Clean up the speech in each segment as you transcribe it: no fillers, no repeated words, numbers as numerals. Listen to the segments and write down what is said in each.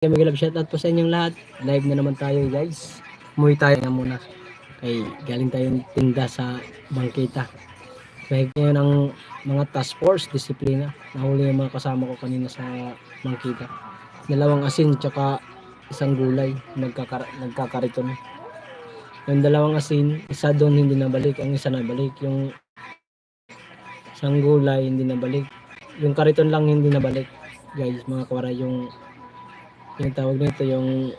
Mega love shoutout po sa inyong lahat. Live na naman tayo guys. Umuwi tayo na muna. Kay galing tayong tinda sa bangkita. Live ngayon ang mga task force, disiplina. Nahuli yung mga kasama ko kanina sa bangkita. Dalawang asin tsaka isang gulay. Nagkakariton. Yung dalawang asin, isa doon hindi nabalik. Ang isa nabalik. Yung isang gulay hindi nabalik. Yung kariton lang hindi nabalik. Guys, mga kawara, yung tawag nito yung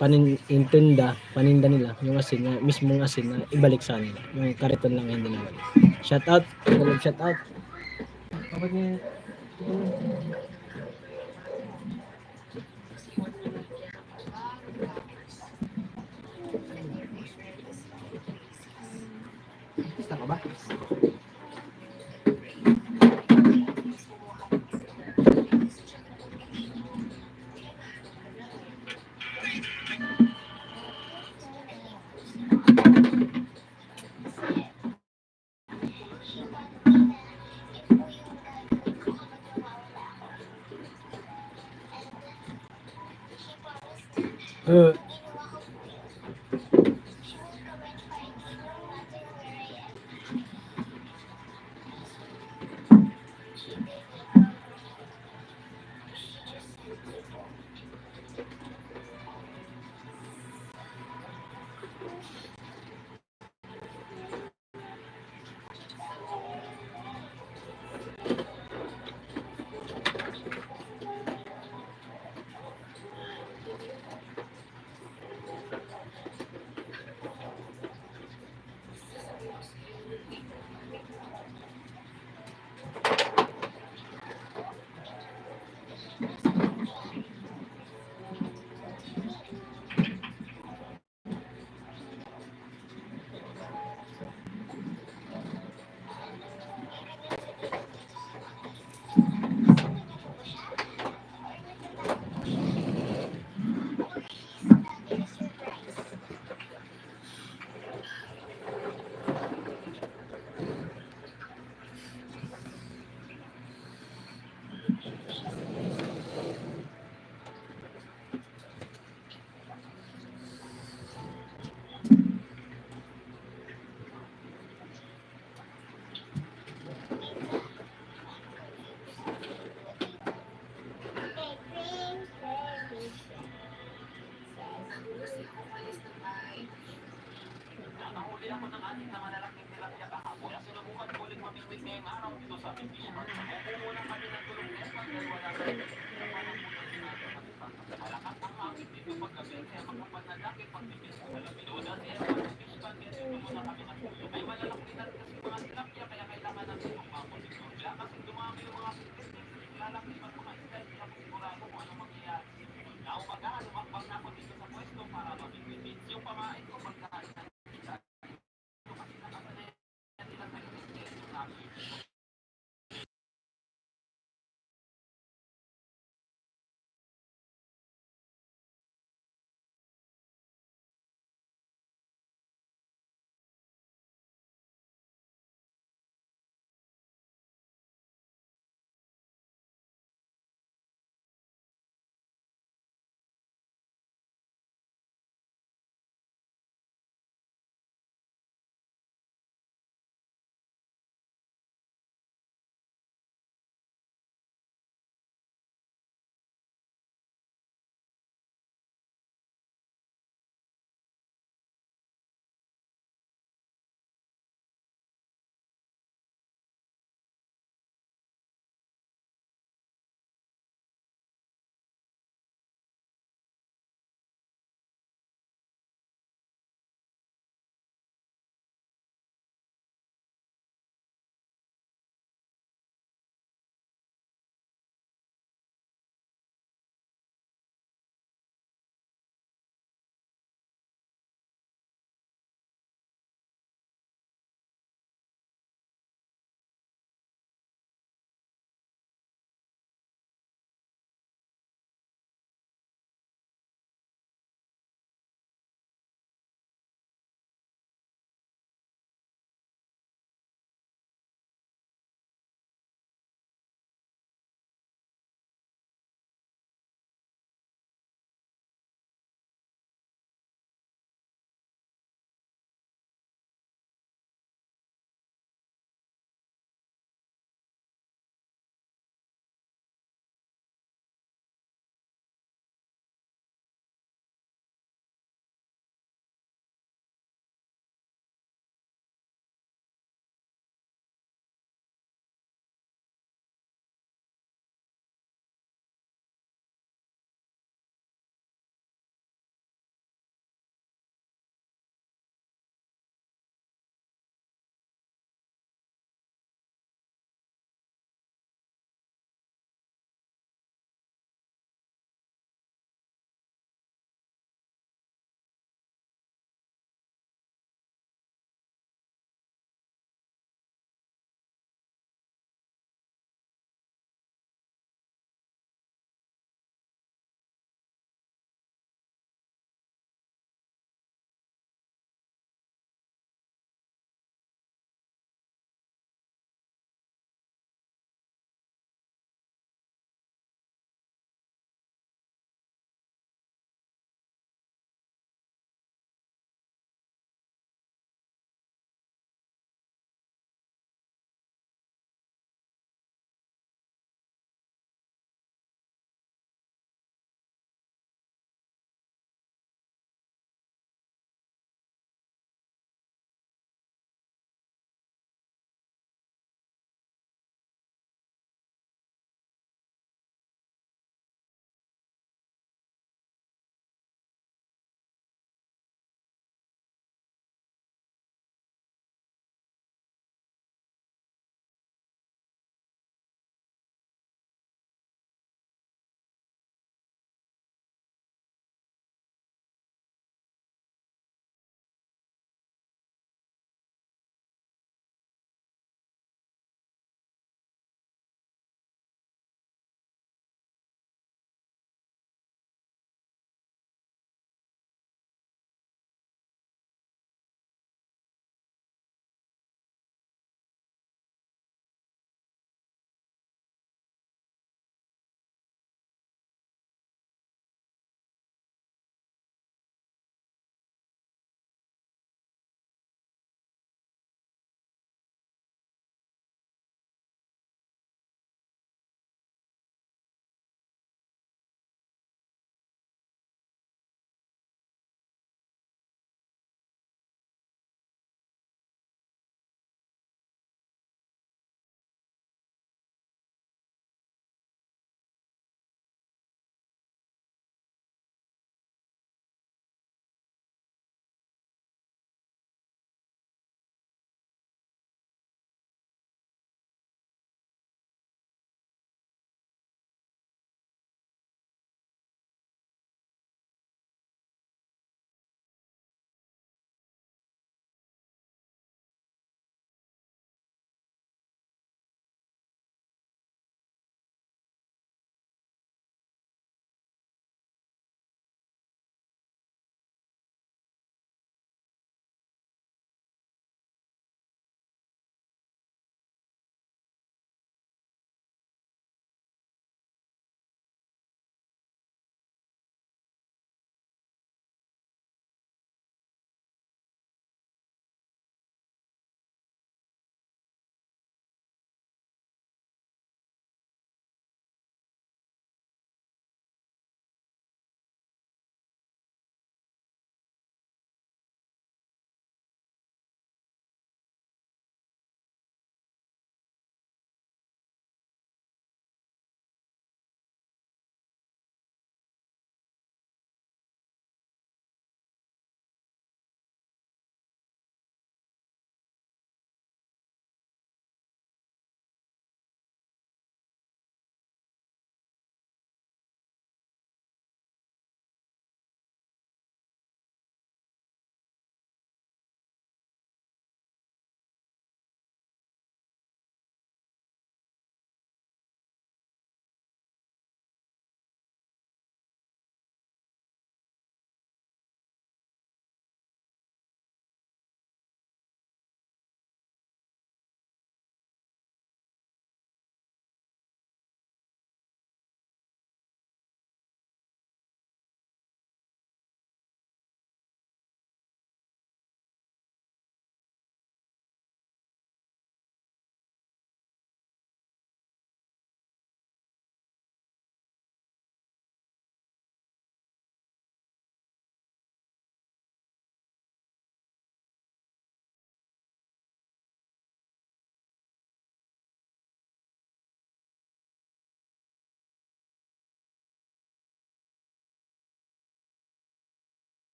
paninda nila, yung asin na mismong asin na ibalik sa nila, yung kariton lang hindi nabalik. Shout out, shout out. Kapag niya, isa ka ba? Uh,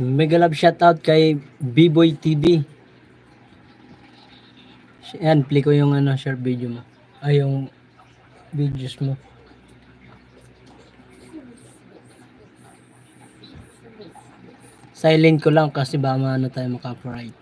Mega love shoutout kay B-Boy TV. Yan, play ko yung share video mo. Ay, yung videos mo. Silent ko lang kasi baka maano tayo maka-copyright.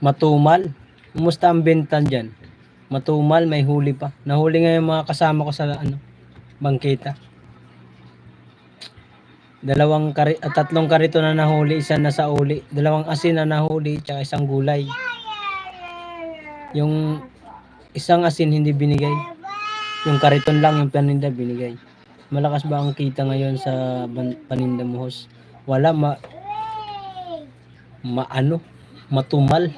Matumal. Kumusta ang benta dyan? Matumal, may huli pa. Nahuli nga yung mga kasama ko sa bangkita. Tatlong karito na nahuli, isa na sa uli. Dalawang asin na nahuli, tsaka isang gulay. Yung isang asin hindi binigay. Yung kariton lang yung paninda binigay. Malakas ba ang kita ngayon sa paninda mo, host? Wala, matumal.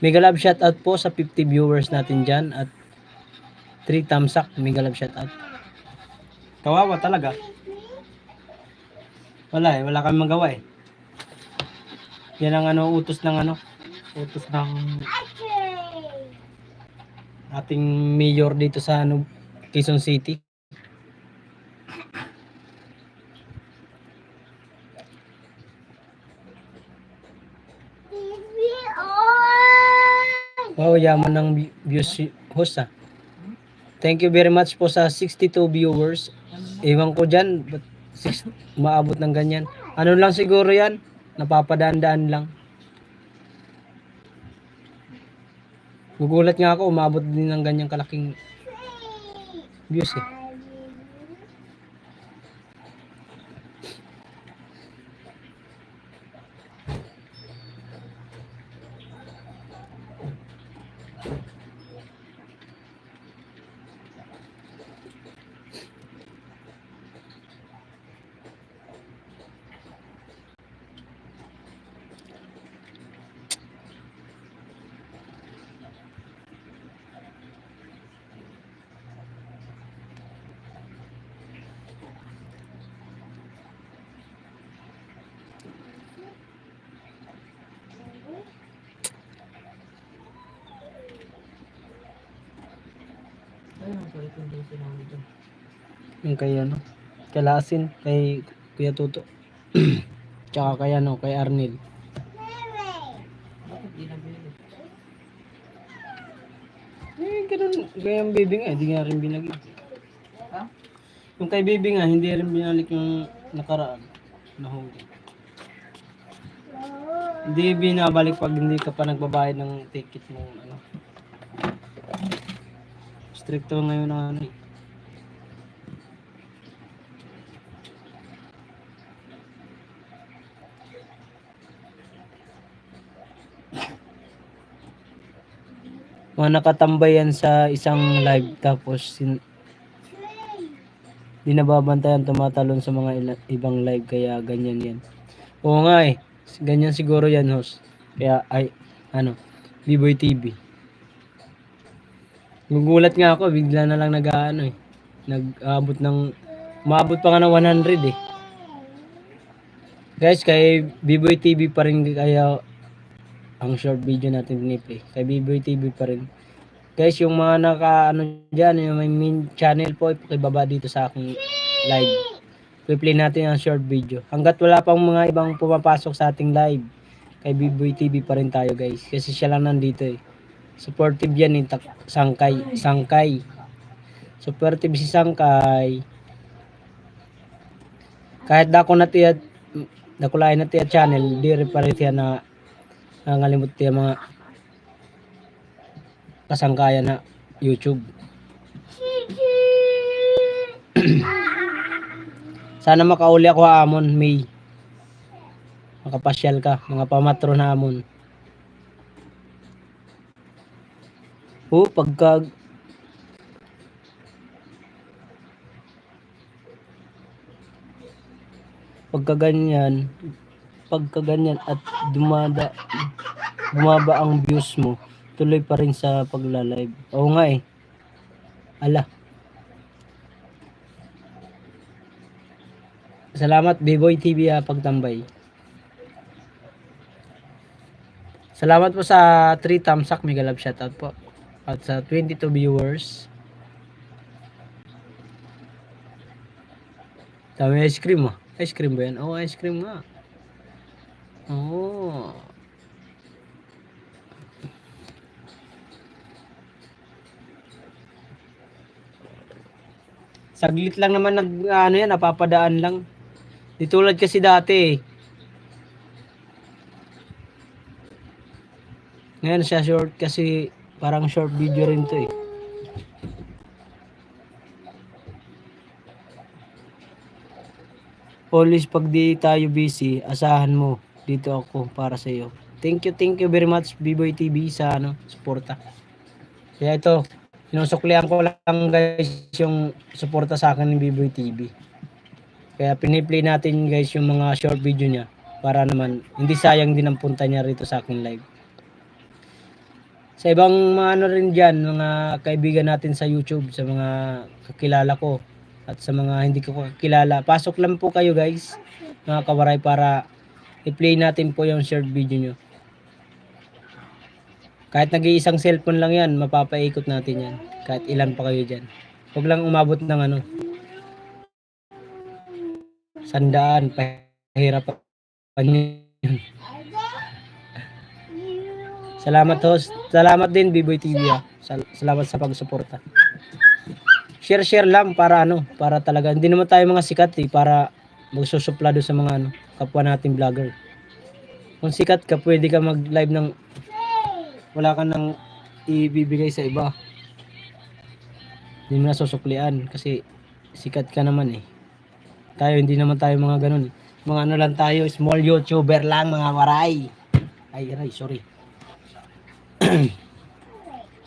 Mega love shoutout po sa 50 viewers natin dyan at 3 thumbs up. Mega love shoutout. Kawawa talaga. Wala kami magawa eh. Yan ang utos ng ating mayor dito sa Quezon City. Wow, yaman ng views, host ah. Thank you very much po sa 62 viewers. Ewan ko dyan, ba't maabot ng ganyan. Ano lang siguro yan, napapadaan-daan lang. Gugulat nga ako, umabot din ng ganyang kalaking views eh. Yung kay kay Lasin, kay Kuya Tuto. Tsaka kay Arnel. Ganun, kaya yung baby nga, hindi nga rin binalik. Ha? Yung kay baby nga, hindi rin binalik yung nakaraan. Nahuli. Hindi binabalik pag hindi ka pa nagbabayad ng ticket mo, Stricto ngayon ang mga nakatambayan sa isang live tapos di nababantayan, tumatalon sa mga ibang live, kaya ganyan yan. Oo nga eh, ganyan siguro yan, host. Kaya B-Boy TV. Gugulat nga ako, bigla na lang maabot pa nga ng 100 eh. Guys, kay B-Boy TV pa rin kaya ang short video natin piniplay. Kay B-Boy TV pa rin. Guys, yung mga dyan, yung may main channel po, ipakibaba dito sa aking live. I-play natin ang short video. Hanggat wala pang mga ibang pumapasok sa ating live, kay B-Boy TV pa rin tayo, guys. Kasi siya lang nandito eh. Supportive yan eh, Sangkay. Supportive si Sangkay. Kahit dakulain na tiya channel, di rin pa rin tiya na nangalimot tiya mga kasangkayan na YouTube. Sana makauli ako amon, May. Makapasyal ka, mga pamatro na amon. Pagka ganyan at bumaba ang views mo, tuloy pa rin sa pagla-live. Oo nga eh. Ala. Salamat B-Boy TV pagtambay. Salamat po sa 3 thumbs up, mega love shoutout po. At sa 22 viewers. Dami ice cream ah. Ice cream ba yan? Oo, ice cream nga. Oo. Saglit lang naman napapadaan lang. Di tulad kasi dati eh. Ngayon siya short kasi parang short video rin to eh. Always pag di tayo busy, asahan mo. Dito ako para sa iyo. Thank you very much B-Boy TV sa suporta. Kaya ito, sinusuklian ko lang guys yung suporta sa akin ng B-Boy TV. Kaya piniplay natin guys yung mga short video niya para naman hindi sayang din ang punta niya rito sa akin live. Sa ibang mga ano rin dyan, mga kaibigan natin sa YouTube, sa mga kakilala ko at sa mga hindi ko kakilala, pasok lang po kayo guys, mga kawaray, para i-play natin po yung short video nyo. Kahit nag-iisang cellphone lang yan, mapapaikot natin yan. Kahit ilan pa kayo dyan. Huwag lang umabot ng 100, pahirapan yun. Salamat host. Salamat din B-Boy TV ah. Salamat sa pagsuporta. Share lang para para talaga hindi naman tayo mga sikat eh, para magsusuplado sa mga kapwa nating vlogger. Kung sikat ka, pwede ka mag-live ng wala ka nang ibibigay sa iba. Hindi mo na susuklian kasi sikat ka naman eh. Tayo hindi naman tayo mga ganun. Mga lang tayo, small YouTuber lang mga waray. Ay, sorry.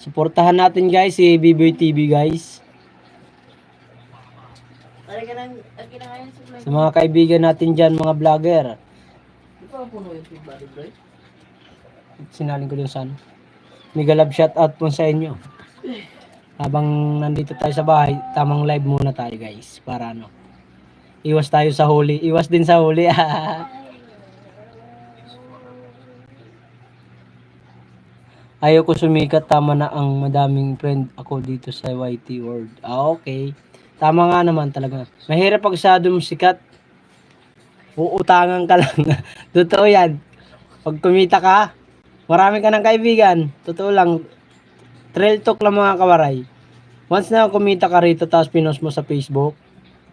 Suportahan natin guys si B-Boy TV guys. Sa mga kaibigan natin dyan, mga vlogger. Sinalin ko dun sa mega love shout out po sa inyo. Habang nandito tayo sa bahay, tamang live muna tayo guys. Para iwas tayo sa huli. Iwas din sa huli. Ayaw ko sumikat, tama na ang madaming friend ako dito sa YT World. Okay. Tama nga naman talaga. Mahirap pag masyadong sikat. Uutangan ka lang. Totoo yan. Pag kumita ka, marami ka ng kaibigan. Totoo lang. Trail talk lang mga kawaray. Once na kumita ka rito, tapos pinost mo sa Facebook,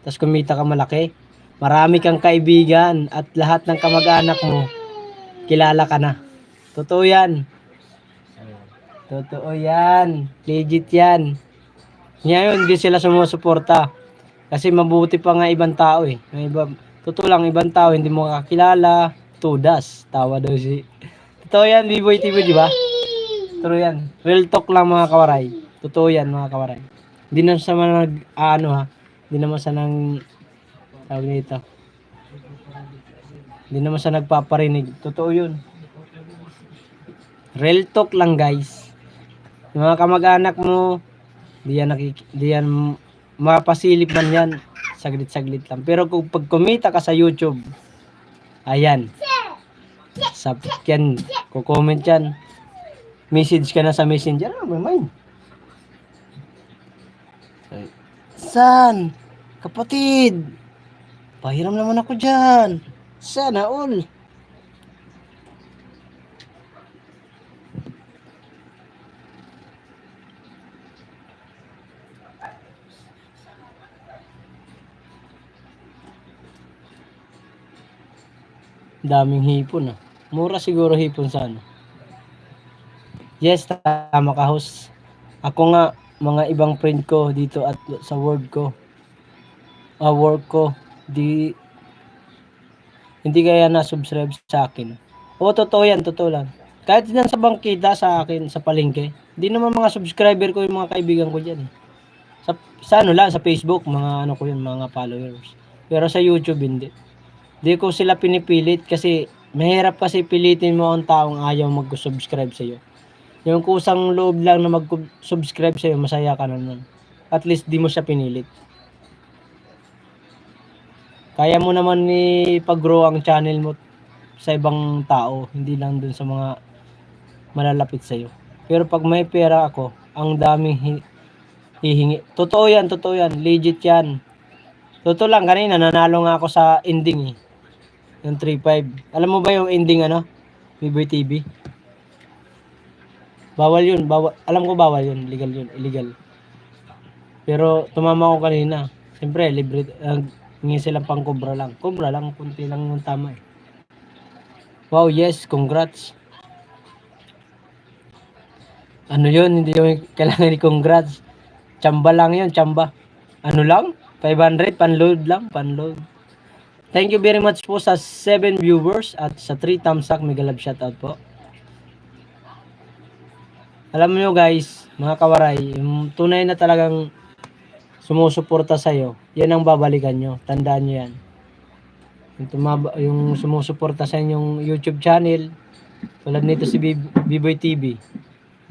tapos kumita ka malaki, marami kang kaibigan at lahat ng kamag-anak mo, kilala ka na. Totoo yan. Totoo yan. Legit yan. Ngayon, hindi sila sumusuporta. Kasi mabuti pa nga ibang tao eh. Totoo lang, ibang tao, hindi mo kakilala. Tudas. Tawa daw si... Totoo yan, B-Boy TV, di ba? Totoo yan. Real talk lang mga kawaray. Totoo yan mga kawaray. Hindi naman sa mga Hindi naman sa tawag nito. Hindi naman sa nagpaparinig. Totoo yun. Real talk lang guys. Yung mga kamag-anak mo, di yan mapasilip man yan. Saglit-saglit lang. Pero kung pag kumita ka sa YouTube, ayan. Sapit yan. Kukomment yan. Message ka na sa messenger. May mind. San? Kapatid. Pahiram naman ako dyan. Sana all. Daming hipon ah. Mura siguro hipon sa Yes, tama ka host. Ako nga, mga ibang friend ko dito at sa work ko, hindi kaya na-subscribe sa akin. Oo, totoo yan, totoo lang. Kahit yan sa bangkita sa akin, sa palengke, hindi naman mga subscriber ko yung mga kaibigan ko dyan. Sa sa Facebook, mga ko yun, mga followers. Pero sa YouTube, hindi. Hindi ko sila pinipilit kasi mahirap kasi pilitin mo ang taong ayaw mag-subscribe sa iyo. Yung kusang loob lang na mag-subscribe sa iyo, masaya ka na nun. At least di mo siya pinilit. Kaya mo naman ipag-grow ang channel mo sa ibang tao, hindi lang dun sa mga malalapit sa iyo. Pero pag may pera ako, ang daming hihingi. Totoo yan, legit yan. Totoo lang, kanina nanalo nga ako sa ending eh. Yung 3-5. Alam mo ba yung ending B-Boy TV? Bawal yun. Alam ko bawal yun. Legal yun. Illegal. Pero tumama ko kanina. Siyempre, libre. Hindi silang pang kubra lang. Kubra lang. Kunti lang yung tama eh. Wow, yes. Congrats. Ano yun, hindi yung kailangan i-congrats. Tsamba lang yun, tsamba. Ano lang? 500, panload lang, panload. Thank you very much po sa 7 viewers at sa 3 thumbs up, mega love shoutout po. Alam nyo guys, mga kawaray, yung tunay na talagang sumusuporta sa'yo, yan ang babalikan nyo. Tandaan nyo yan. Yung sumusuporta sa inyong YouTube channel, tulad nito si B-Boy TV,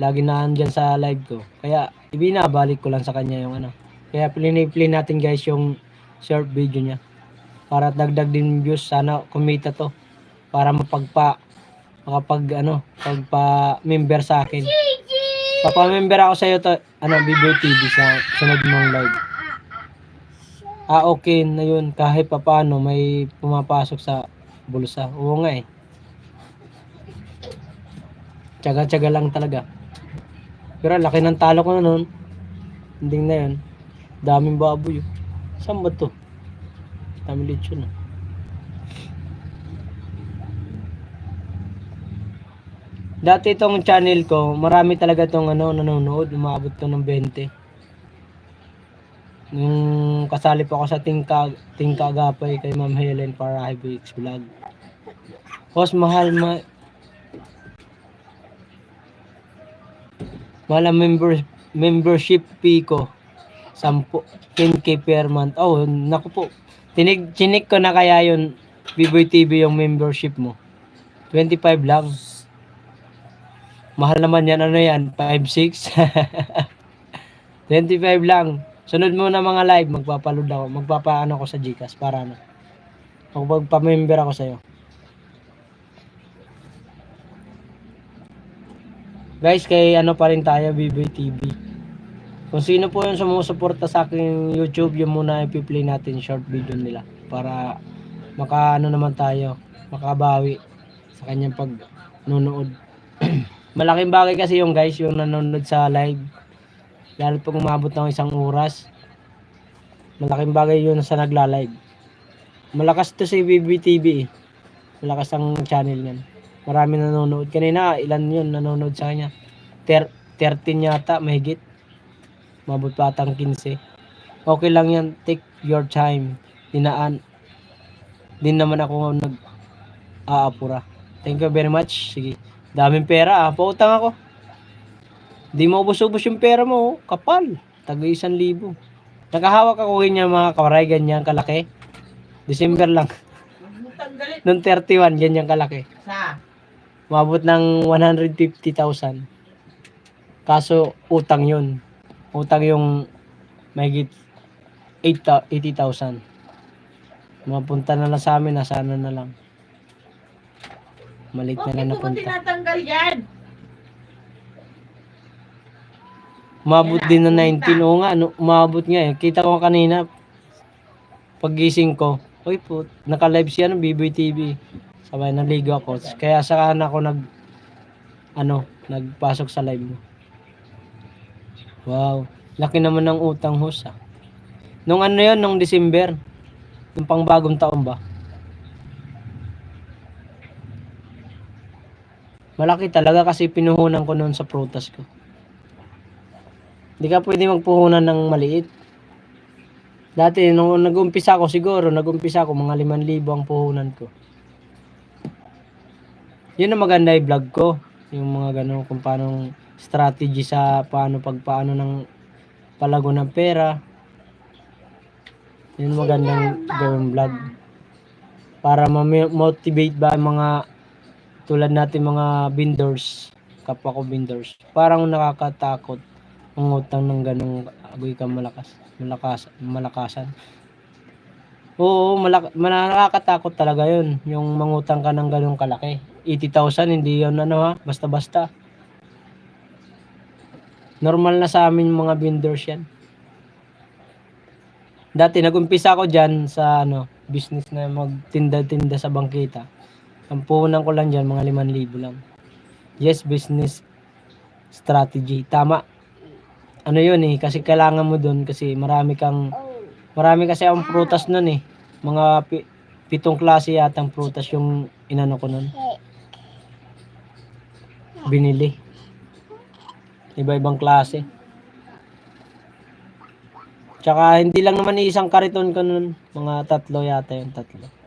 lagi na andyan sa live ko. Kaya ibinabalik ko lang sa kanya yung ano. Kaya play natin guys yung short video niya. Para dagdag din views, sana kumita to. Para pagpa-member sa akin. Papa-member ako sa iyo to, B-Boy TV sa sunod mong live. Okay na yun, kahit papaano may pumapasok sa bulsa. Oo nga eh. Tsaga-tsaga lang talaga. Pero laki ng talo ko na noon. Hindi na yun. Daming baboy. Saan ba to? Daming lechon ah. Dati itong channel ko, marami talaga itong nanonood. Umabot to ng 20. Yung kasali pa ako sa Tingka Agapay kay Ma'am Helen para HBX Vlog. Host, mahal ang membership fee ko. 10K per month. Oh, naku po. Chinik ko na kaya yun, B-Boy TV yung membership mo. 25 lang. Mahal naman yan. Ano yan? 5-6? 25 lang. Sunod mo na mga live, magpapaload ako. Magpapaano ako sa Gcash para ano. Magpapamember ako sa'yo. Guys, kay pa rin tayo, B-Boy TV. Kung sino po yung sumusuporta sa aking YouTube, yung muna i-play natin short video nila. Para naman tayo, makabawi sa kanyang pag nunood. Malaking bagay kasi yung guys, yung nanonood sa live. Lalo pag umabot ng 1 oras. Malaking bagay yun sa nagla-live. Malakas to si BBTV eh. Malakas ang channel niyan. Marami nanonood. Kanina, ilan yun nanonood sa kanya? 13 yata, mahigit. Mabot pa atang 15. Okay lang yan, take your time. Din naman ako nag-aapura. Thank you very much. Sige. Daming pera ah. Pautang ako. Di mo ubos-ubos yung pera mo. Kapal. Taga 1,000. Nakahawak ako ganyan mga kawaray. Ganyan kalaki. December lang. Noong 31. Ganyan kalaki. Mabot ng 150,000. Kaso utang yun. Utang yung mahigit 80,000. Mapunta na lang sa amin. Nasana na lang. Malit na lang napunta. Bakit mo tinatanggal yan? Umabot din na 19. Oo nga, umabot nga eh. Kita ko kanina, paggising ko, oy po, naka-live siya ng B-Boy TV. Sabay, naligo ako. Kaya saka ako nagpasok sa live mo. Wow, laki naman ng utang host ah. Nung yun, nung December, yung pang bagong taon ba? Malaki talaga kasi pinuhunan ko noon sa prutas ko. Hindi ka pwede magpuhunan ng maliit. Dati, nung nag-umpisa ako mga 5,000 ang puhunan ko. Yun ang maganda yung vlog ko. Yung mga ganun, kung paano strategy sa paano ng palago ng pera. Yun magandang gawing vlog. Para ma-motivate ba mga tulad natin mga vendors, kapwa ko vendors. Parang nakakatakot ang utang ng ganung agoy ka malakasan. Oo, nakakatakot talaga yun. Yung mangutang ka ng ganung kalaki. 80,000, hindi yun basta-basta. Normal na sa amin yung mga vendors yan. Dati nag-umpisa ako dyan sa business na magtinda-tinda sa bangkita. Ang puhunan ko lang dyan, mga 5,000 lang. Yes, business strategy. Tama. Yun eh, kasi kailangan mo dun kasi marami kasi ang prutas nun eh. Mga 7 klase yatang prutas yung inano ko nun. Binili. Iba-ibang klase. Tsaka hindi lang naman isang kariton ko nun. Mga 3 yata yung 3.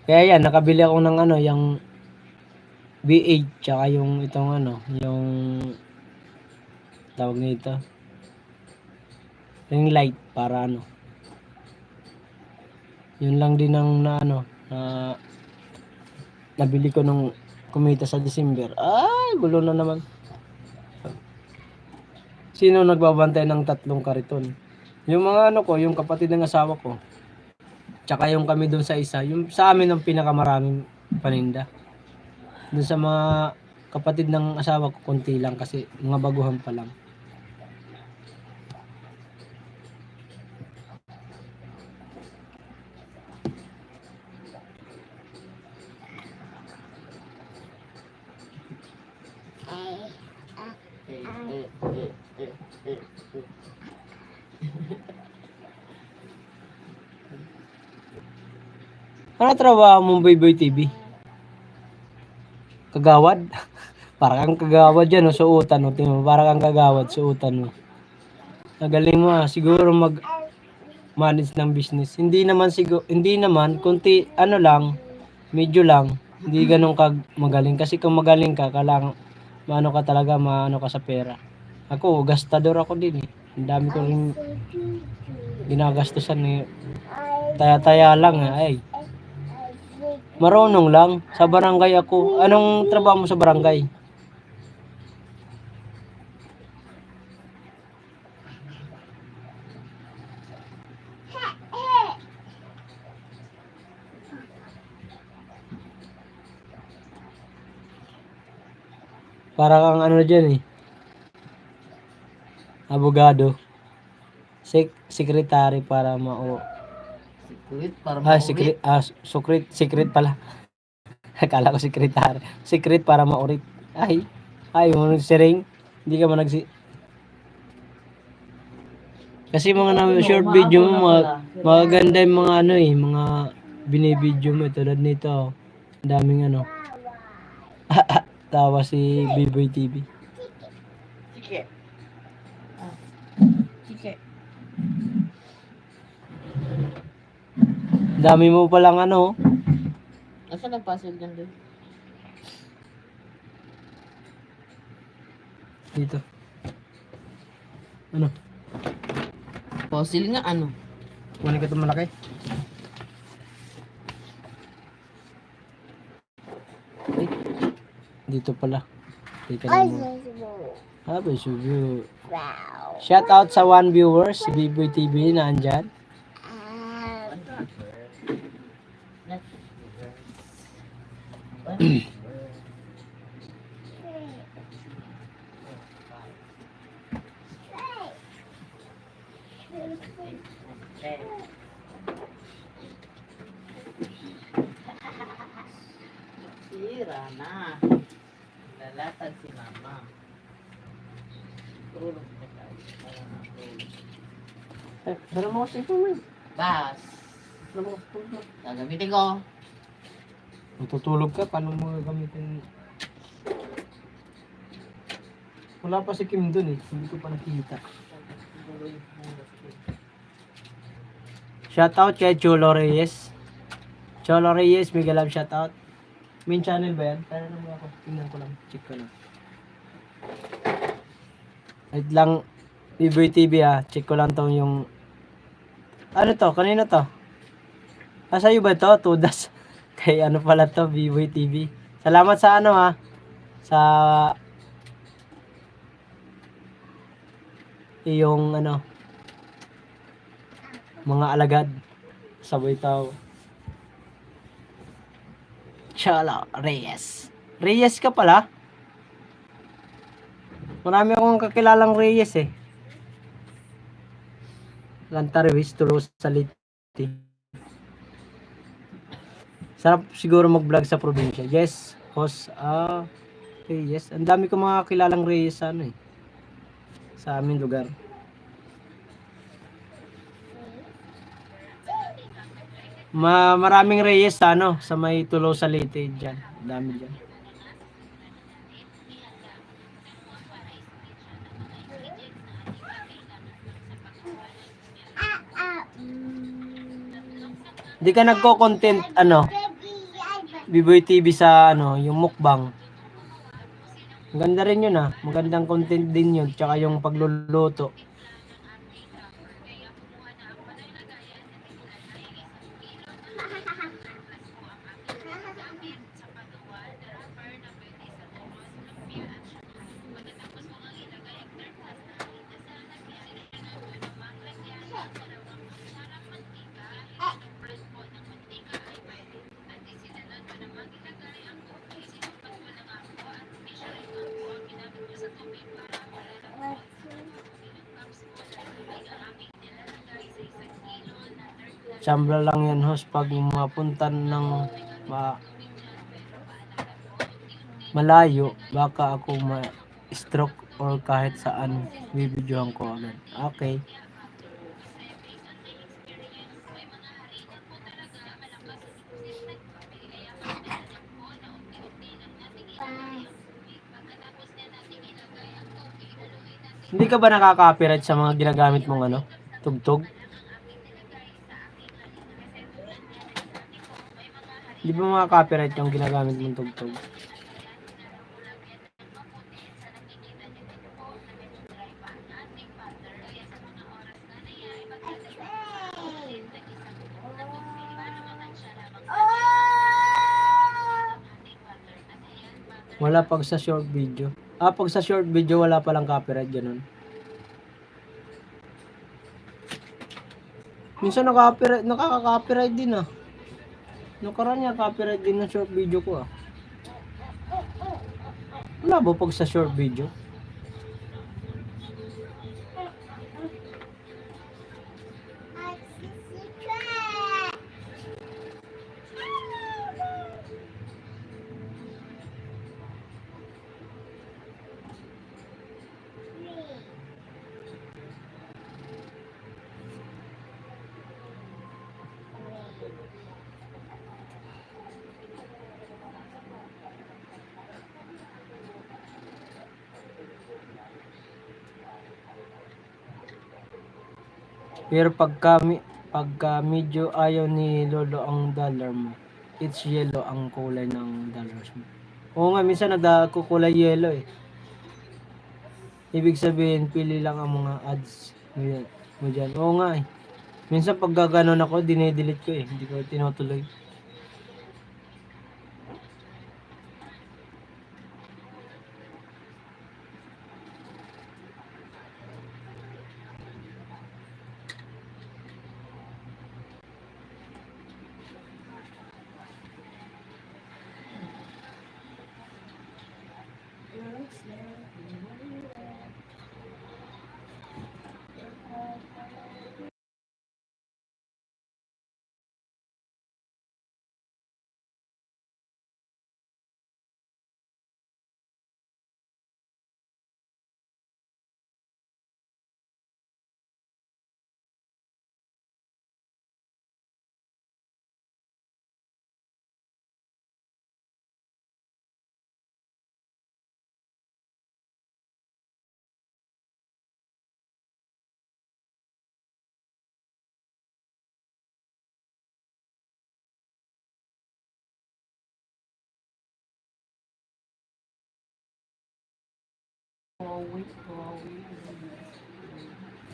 Kaya yan, nakabili ako ng ano, yung V8 tsaka yung itong ano, yung tawag nito, ring light para ano. Yun lang din ang na ano, na nabili ko nung kumita sa December. Ay, gulo na naman. Sino nagbabantay ng 3 kariton? Yung mga ano ko, yung kapatid ng asawa ko. Tsaka yung kami doon sa isa, yung sa amin ang pinakamaraming paninda. Doon sa mga kapatid ng asawa ko, konti lang kasi mga baguhan pa lang. Ano trabaho mong Boy TV? Kagawad? Parang kang kagawad yan, no? Suutan mo. Tingnan mo, parang kang kagawad, suutan mo. Nagaling mo siguro manage ng business. Hindi naman, kunti, ano lang, medyo lang. Hindi ganun kag magaling. Kasi kung magaling ka, kailangan, maano ka talaga, maano ka sa pera. Ako, gastador ako din eh. Ang dami ko rin ginagastusan eh. Taya-taya lang ay. Marunong lang. Sa barangay ako. Anong trabaho mo sa barangay? Para kang ano dyan eh. Abogado. Secretary para Secret para maulit. secret pala. Akala ko secretary. Secret para maurit. Ay, mo nagsiring. Hindi ka man kasi mga short video mo, magaganda yung mga ano eh, mga binibideo mo tulad nito. Ang daming ano. Tawa si B-Boy TV. Chike. Chike. Dami mo palang ano. Nasaan ang puzzle dyan doon? Dito. Ano? Puzzle nga ano? Kunin ko itong malaki. Ay, dito pala. Teka lang muna. Facebook. Wow. Shout out sa 1 viewers, si B-Boy TV na andyan. Sira na. Lalatag si mama. Tulog na tayo. Pero mo kasi ito man. Bas. Gagamitin ko. Matutulog ka, paano mo gagamitin? Wala pa si Kim dun eh, hindi ko pa nakita. Shoutout kay Cholo Reyes. Cholo Reyes, mega love shoutout. Main channel ba yan? Kaya naman ako, tingnan ko lang, check ko lang. Wait lang, B-Boy TV check ko lang tong yung... Ano to? Kanino to? Sa'yo ba to? Tudas. Kay ano pala to, B-Boy TV. Salamat sa ano sa yung ano mga alagad sabay tao. Cholo Reyes. Reyes ka pala? Marami akong kakilalang Reyes eh. Lantarwis, Tulos, Saliti. Sarap siguro mag-vlog sa probinsya. Yes, host. Reyes. Ang dami ko mga kilalang Reyes sa ano eh. Sa aming lugar. Maraming Reyes sa ano, sa may Tulo sa Leyte diyan. Dami diyan. Hindi ka nagko-content ano, Biboy TV sa ano, yung mukbang. Maganda rin yun ah. Magandang content din yun. Tsaka yung pagluluto. Tsambla lang yan host pag mapunta ng malayo, baka ako ma-stroke or kahit saan bibidyohan ko agad. Okay. Hindi ka ba nakaka-copyright sa mga ginagamit mong ano, tugtog? Hindi ba mga copyright yung ginagamit mong tugtog? Wala pag sa short video. Pag sa short video wala palang copyright ganun. Minsan nakaka-copyright din ah. Nakaraan niya copyright din ng short video ko ah. Wala ba pag sa short video? Pero pagka medyo ayaw ni Lolo ang dollar mo, it's yellow ang kulay ng dollars mo. Oo nga, minsan nagkukulay yellow eh. Ibig sabihin, pili lang ang mga ads mo dyan. Oo nga eh. Minsan pag gaganon ako, dinedelete ko eh. Hindi ko tinutuloy.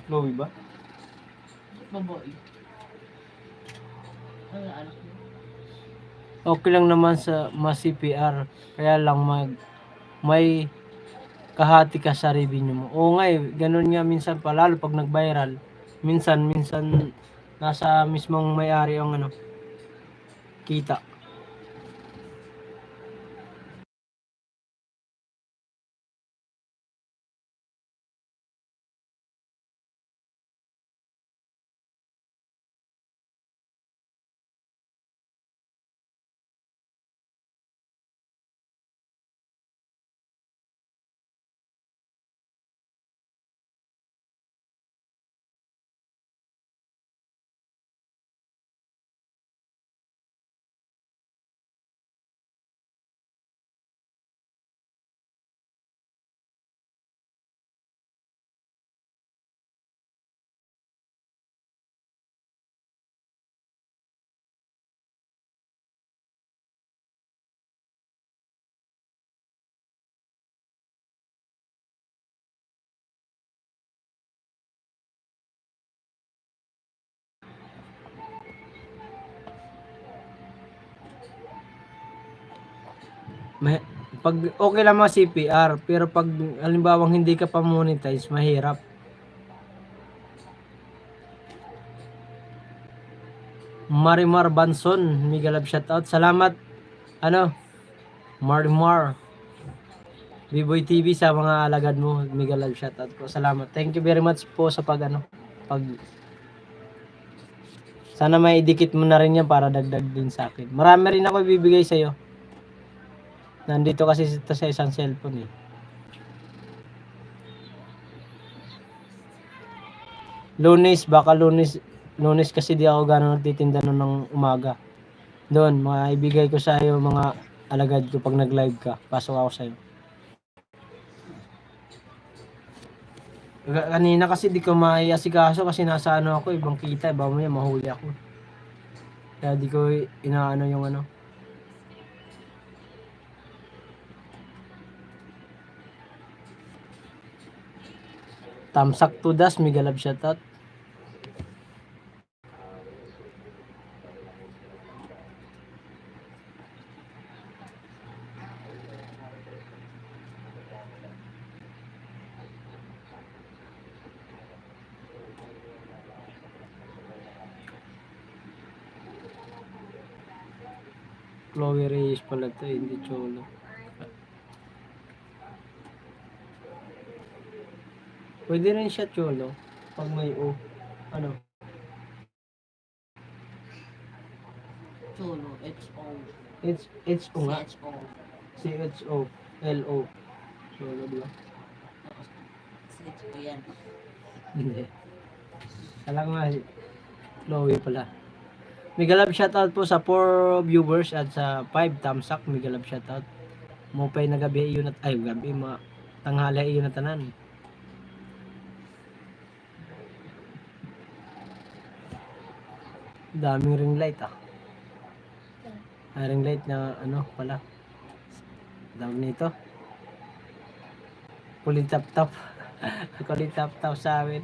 Chloe ba? Babae. Ano anak mo? Okay lang naman sa CPR. Kaya lang may kahati ka sa revenue mo. Oo nga eh, ganun nga minsan palalo pag nag-viral. Minsan nasa mismong may-ari ang ano, kita. May, pag okay lang mga CPR, pero pag halimbawang hindi ka pa monetize, mahirap. Marimar Banson, mega love shoutout. Salamat, ano, Marimar. B-Boy TV sa mga alagad mo, mega love shoutout po. Salamat. Thank you very much po sa pag ano, pag sana may idikit mo na rin yan para dagdag din sa akin. Marami rin ako ibibigay sa iyo. Nandito kasi ito sa isang cellphone eh. Lunes kasi di ako gano'n nagtitinda nun ng umaga. Doon, maibigay ko sa iyo mga alagad ko pag nag-live ka. Pasok ako sa iyo. Kanina kasi di ko maiasikaso kasi nasa ano ako, ibang kita, iba mo yan, mahuli ako. Kaya di ko inaano yung ano. Tamsak Tudas, mega love shoutout. Chloe Reyes pala to, hindi Cholo. Pwede rin siya Cholo pag may O. Ano? Cholo, H-O. H-O nga. C-H-O. C-H-O. L-O. Cholo ba? C-H-O yan. Hindi. Alam nga, Chloe pala. Mega love shoutout po sa 4 viewers at sa 5 thumbs up. Mega love shoutout. Mopay na gabi iyon at ay gabi mga tanghali iyon na tanan. Daming ring light ah. Ring light na ano pala. Tawag nito. Kulitap tap. Kulitap tap sa amin.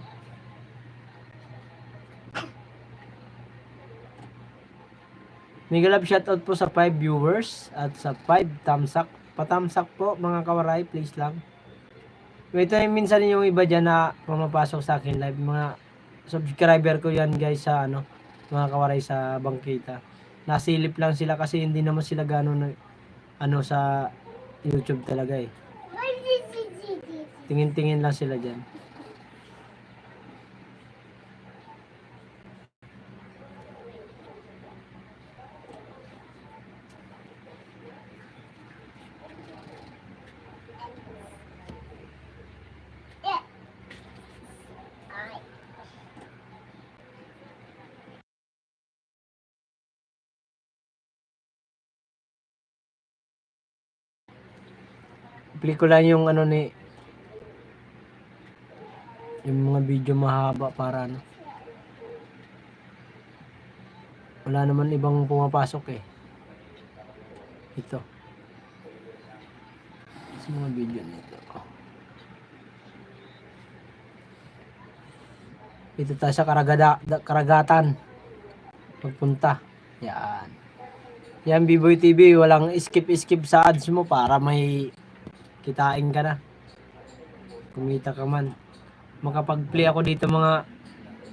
Mega love shoutout po sa 5 viewers at sa 5 thumbs up. Pa-thumbs up po mga kawaray, please lang. Ito yung minsan yung iba dyan na pumapasok sa akin live. Mga subscriber ko yan guys sa ano, mga kawaray sa Bangkita. Nasilip lang sila kasi hindi naman sila gano'n ano sa YouTube talaga eh. Tingin-tingin lang sila dyan. Pelikula yung ano ni yung mga video mahaba para ano. Wala naman ibang pumapasok eh. Ito. Sa mga video nito. Ito tayo sa karagatan. Pagpunta. Yan. Yan B-Boy TV. Walang skip sa ads mo para may kitain ka na. Kumita ka man. Makapag-play ako dito mga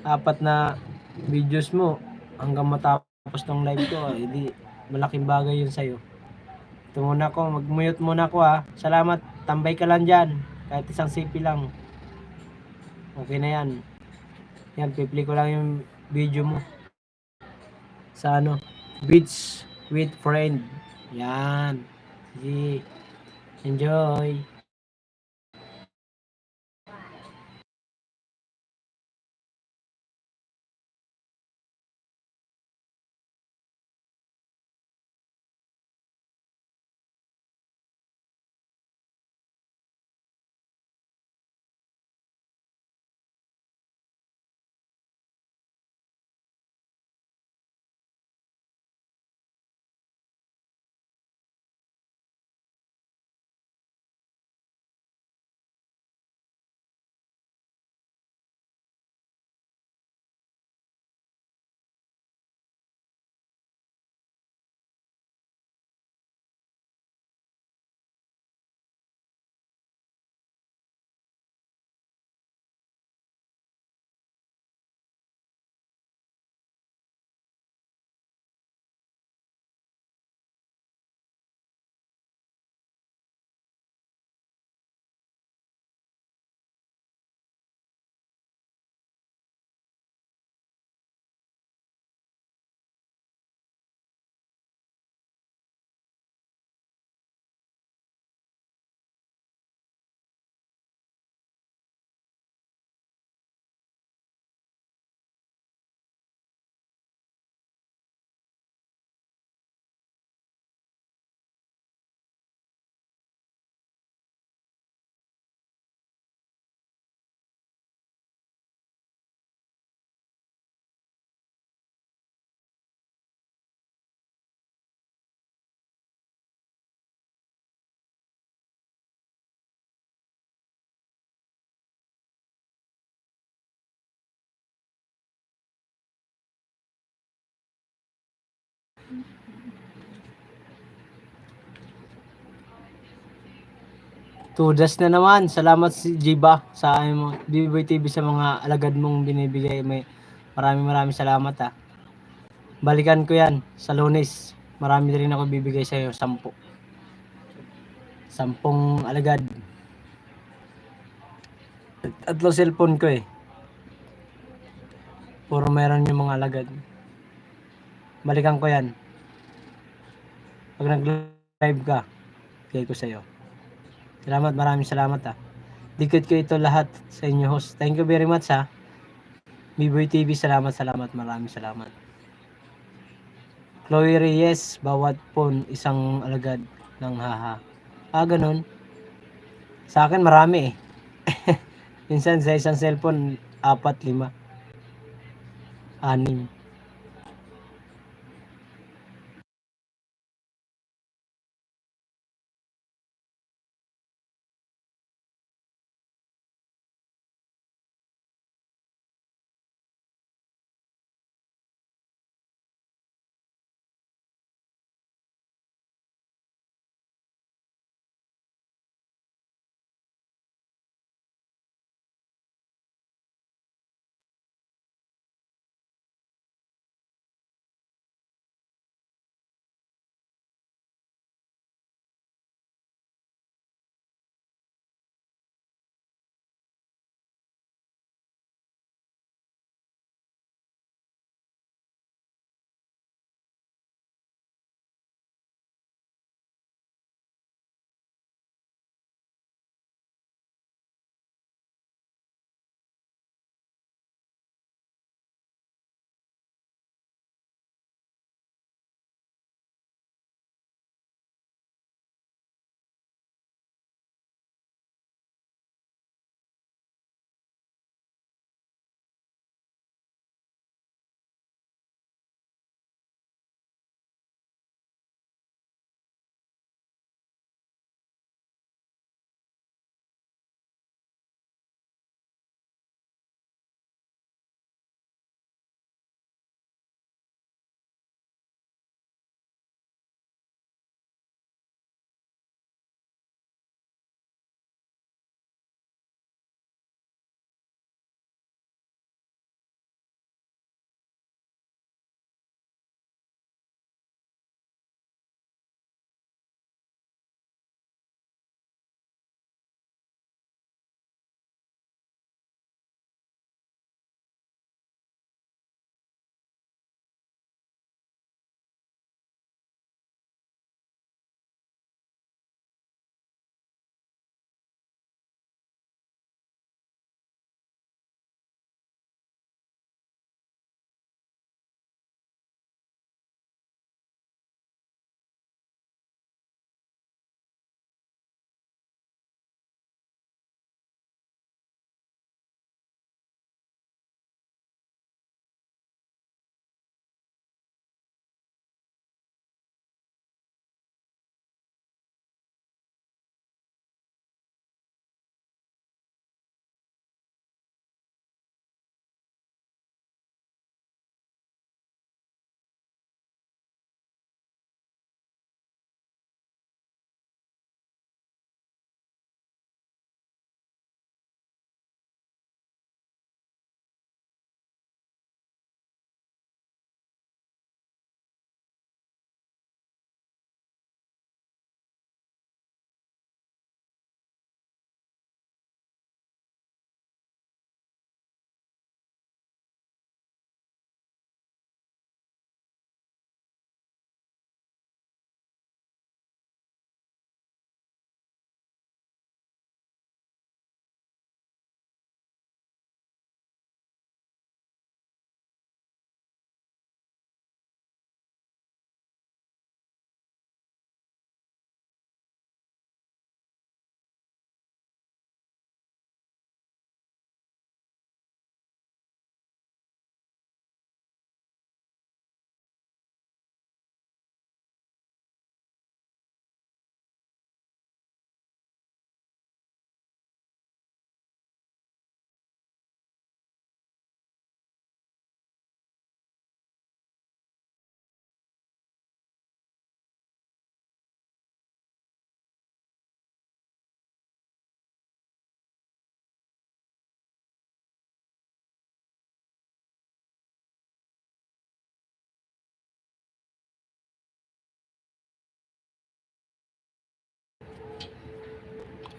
4 na videos mo hanggang matapos ng live ko. Hindi malaking bagay yun sa'yo. Ito muna ako. Mag-mute muna ako ha. Salamat. Tambay ka lang dyan. Kahit isang CP lang. Okay na yan. Yan, pipli ko lang yung video mo. Sa ano, Beach with Friend. Yan. Sige. Enjoy. Tudas na naman. Salamat si Jiba sa mo BBoy TV sa mga alagad mong binibigay. Maraming salamat ha. Balikan ko yan sa Lunes. Marami rin ako bibigay sa iyo, 10. 10 alagad. Tatlo cellphone ko eh. Puro meron yung mga alagad. Balikan ko yan. Pag nag-live ka, bigay ko sa iyo. Salamat, maraming salamat ha. Dikit ko ito lahat sa inyo host. Thank you very much ha. BBoy TV, salamat, maraming salamat. Chloe Reyes, bawat phone, isang alagad ng haha. Ganun. Sa akin marami eh. Minsan sa isang cellphone, 4, 5, 6.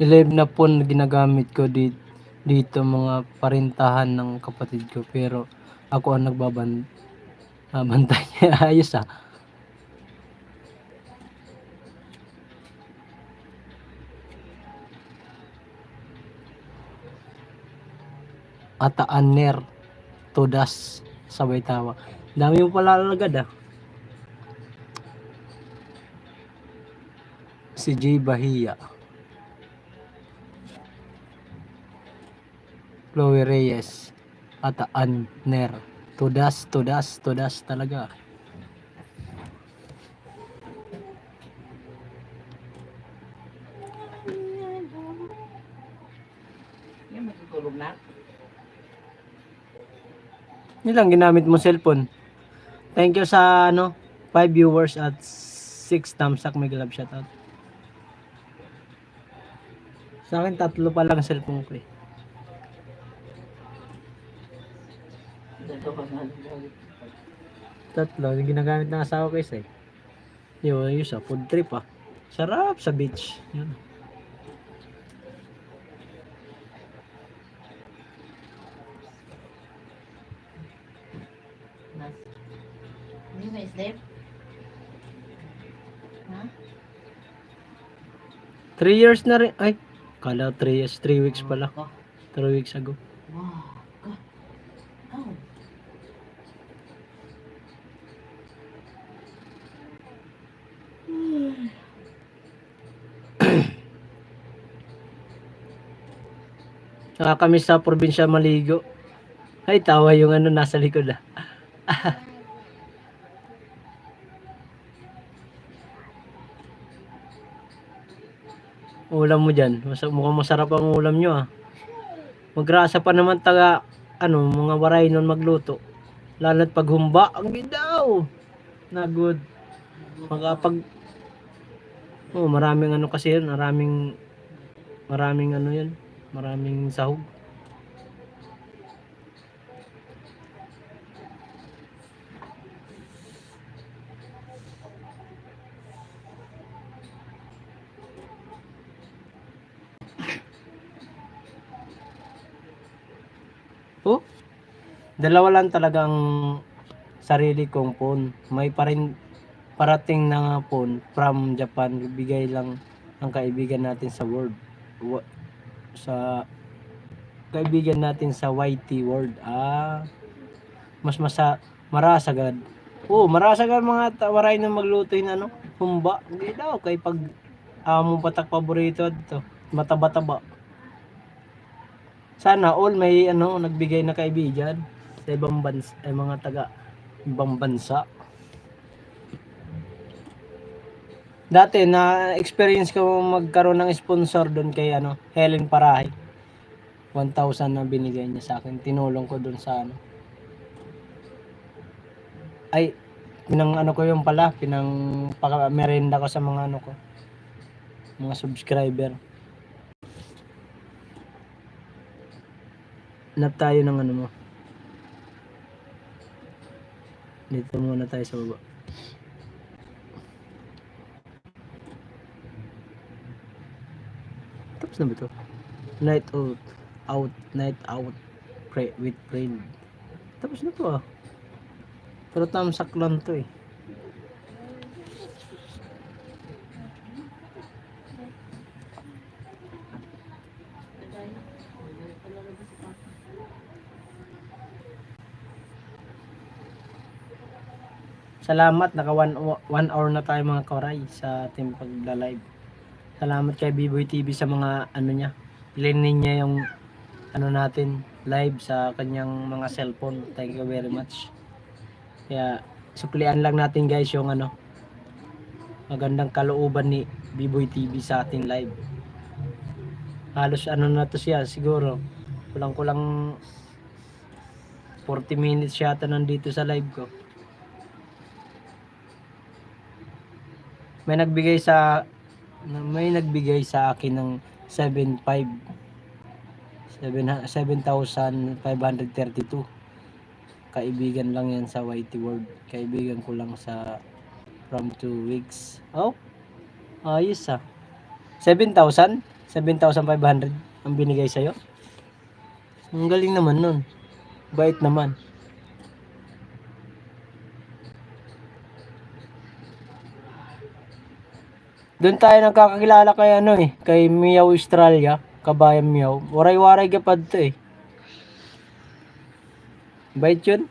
Live na phone na ginagamit ko dito mga parintahan ng kapatid ko, pero ako ang bantay. Ayos ah. Ataaner, Todas, sabay tawa. Dami mo pala agad ah. Si J. Bahia. Chloe Reyes. Ataaner. Todas talaga. Yan, matutulog na. Yun lang ginamit mo cellphone. Thank you sa 5 viewers at 6 thumbs up. May glove shoutout. Sa akin 3 pa lang cellphone ko eh. Dito ka na. 3 yung ginagamit ng asawa ko isa eh. Yun sa food trip ah. Sarap sa beach. Yun. Hindi na sleep? Ha? 3 years na rin. Ay, kala 3 years. 3 weeks pala. Ka. 3 weeks ago. Wow. Ka. Oh. Saka kami sa probinsya maligo. Ay, tawa yung nasa likod ah. Ulam mo dyan. Mukhang masarap ang ulam nyo ah. Magrasa pa naman mga waray nun magluto. Lalo't pag humba, ang gidaw. Na good. Magkapag maraming kasi yun, maraming yan, maraming sahog. Oh, dalawa lang talagang sarili kong phone. May parating na phone from Japan. Bigay lang ang kaibigan natin sa sa kaibigan natin sa YT World. Mas marasagad. Marasagad mga tawaray na magluto yung humba. Hindi daw kay pag among patak paborito dito. Mataba-taba. Sana all may nagbigay na kaibigan sa ibang bansa, mga taga ibang bansa. Dati na experience ko magkaroon ng sponsor doon kay Helen Parahay. 1,000 na binigay niya sa akin. Tinulong ko doon sa ay ko yung pala, merenda ko sa mga mga subscriber. Nap tayo ng mo. Dito muna tayo sa baba. Tapos na ba ito? Night out, pray with friend. Tapos na to ah. Pero tamsak lang to eh. Salamat, naka 1 hour na tayo mga koray sa ating pagla-live. Salamat kay Biboy TV sa mga niya. Ilinin niya yung natin live sa kanyang mga cellphone. Thank you very much. Kaya suklian lang natin guys yung magandang kalooban ni Biboy TV sa ating live. Halos na to siya siguro. Kulang 40 minutes yata nandito sa live ko. May nagbigay sa akin ng 7,532. Kaibigan lang yan sa YT World. Kaibigan ko lang from 2 weeks. Oh, ayos ah. 7,000? 7,500 ang binigay sa'yo. Ang galing naman nun. Bait naman. Doon tayo nagkakakilala kay ano eh, kay Meow Australia, kabayan Meow. Waray-waray ka pa to eh. Bait yun.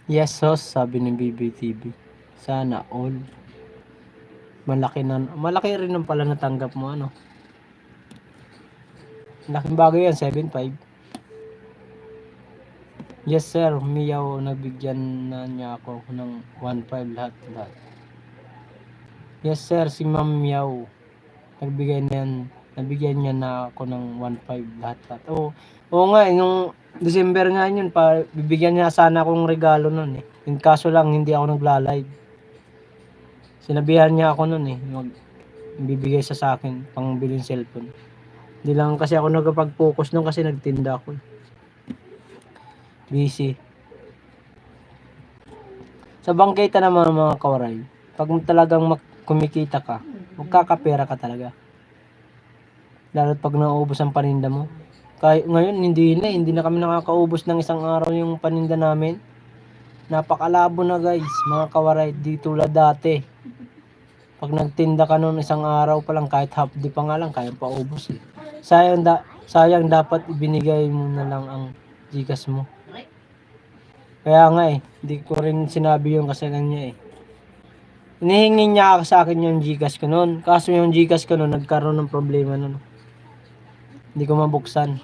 Yes, host, sabi ni BBTV. Sana all. Malaki rin ang pala natanggap mo, ano. Laking bagay yan, 7.5. Yes sir, Meow, nabigyan na niya ako ng 1.5 lahat. Yes sir, si Ma'am Meow. Nabigyan niya na ako ng 1.5 lahat. Oo nga, nung December nga yun, bibigyan niya sana akong regalo nun eh. Yung kaso lang, hindi ako nagla-live. Sinabihan niya ako nun eh, bibigay sa akin, pang bilhin cellphone. Hindi lang kasi ako nagpag-focus nun kasi nagtinda ako eh. Busy. Sa bangketa naman mga kawaray, pag talagang kumikita ka, magkakapera ka talaga. Lalo't pag naubos ang paninda mo. Kahit ngayon, hindi na kami nakakaubos ng isang araw yung paninda namin. Napakalabo na guys, mga kawaray, di tulad dati. Pag nagtinda ka noon isang araw pa lang, kahit half day pa nga lang, kaya pa ubos eh. Sayang dapat ibinigay mo na lang ang Gcash mo. Kaya nga eh, hindi ko rin sinabi yung kasalanan niya eh. Hinihingi niya sa akin yung Gcash ko noon. Kaso yung Gcash ko noon, nagkaroon ng problema noon. Hindi ko mabuksan.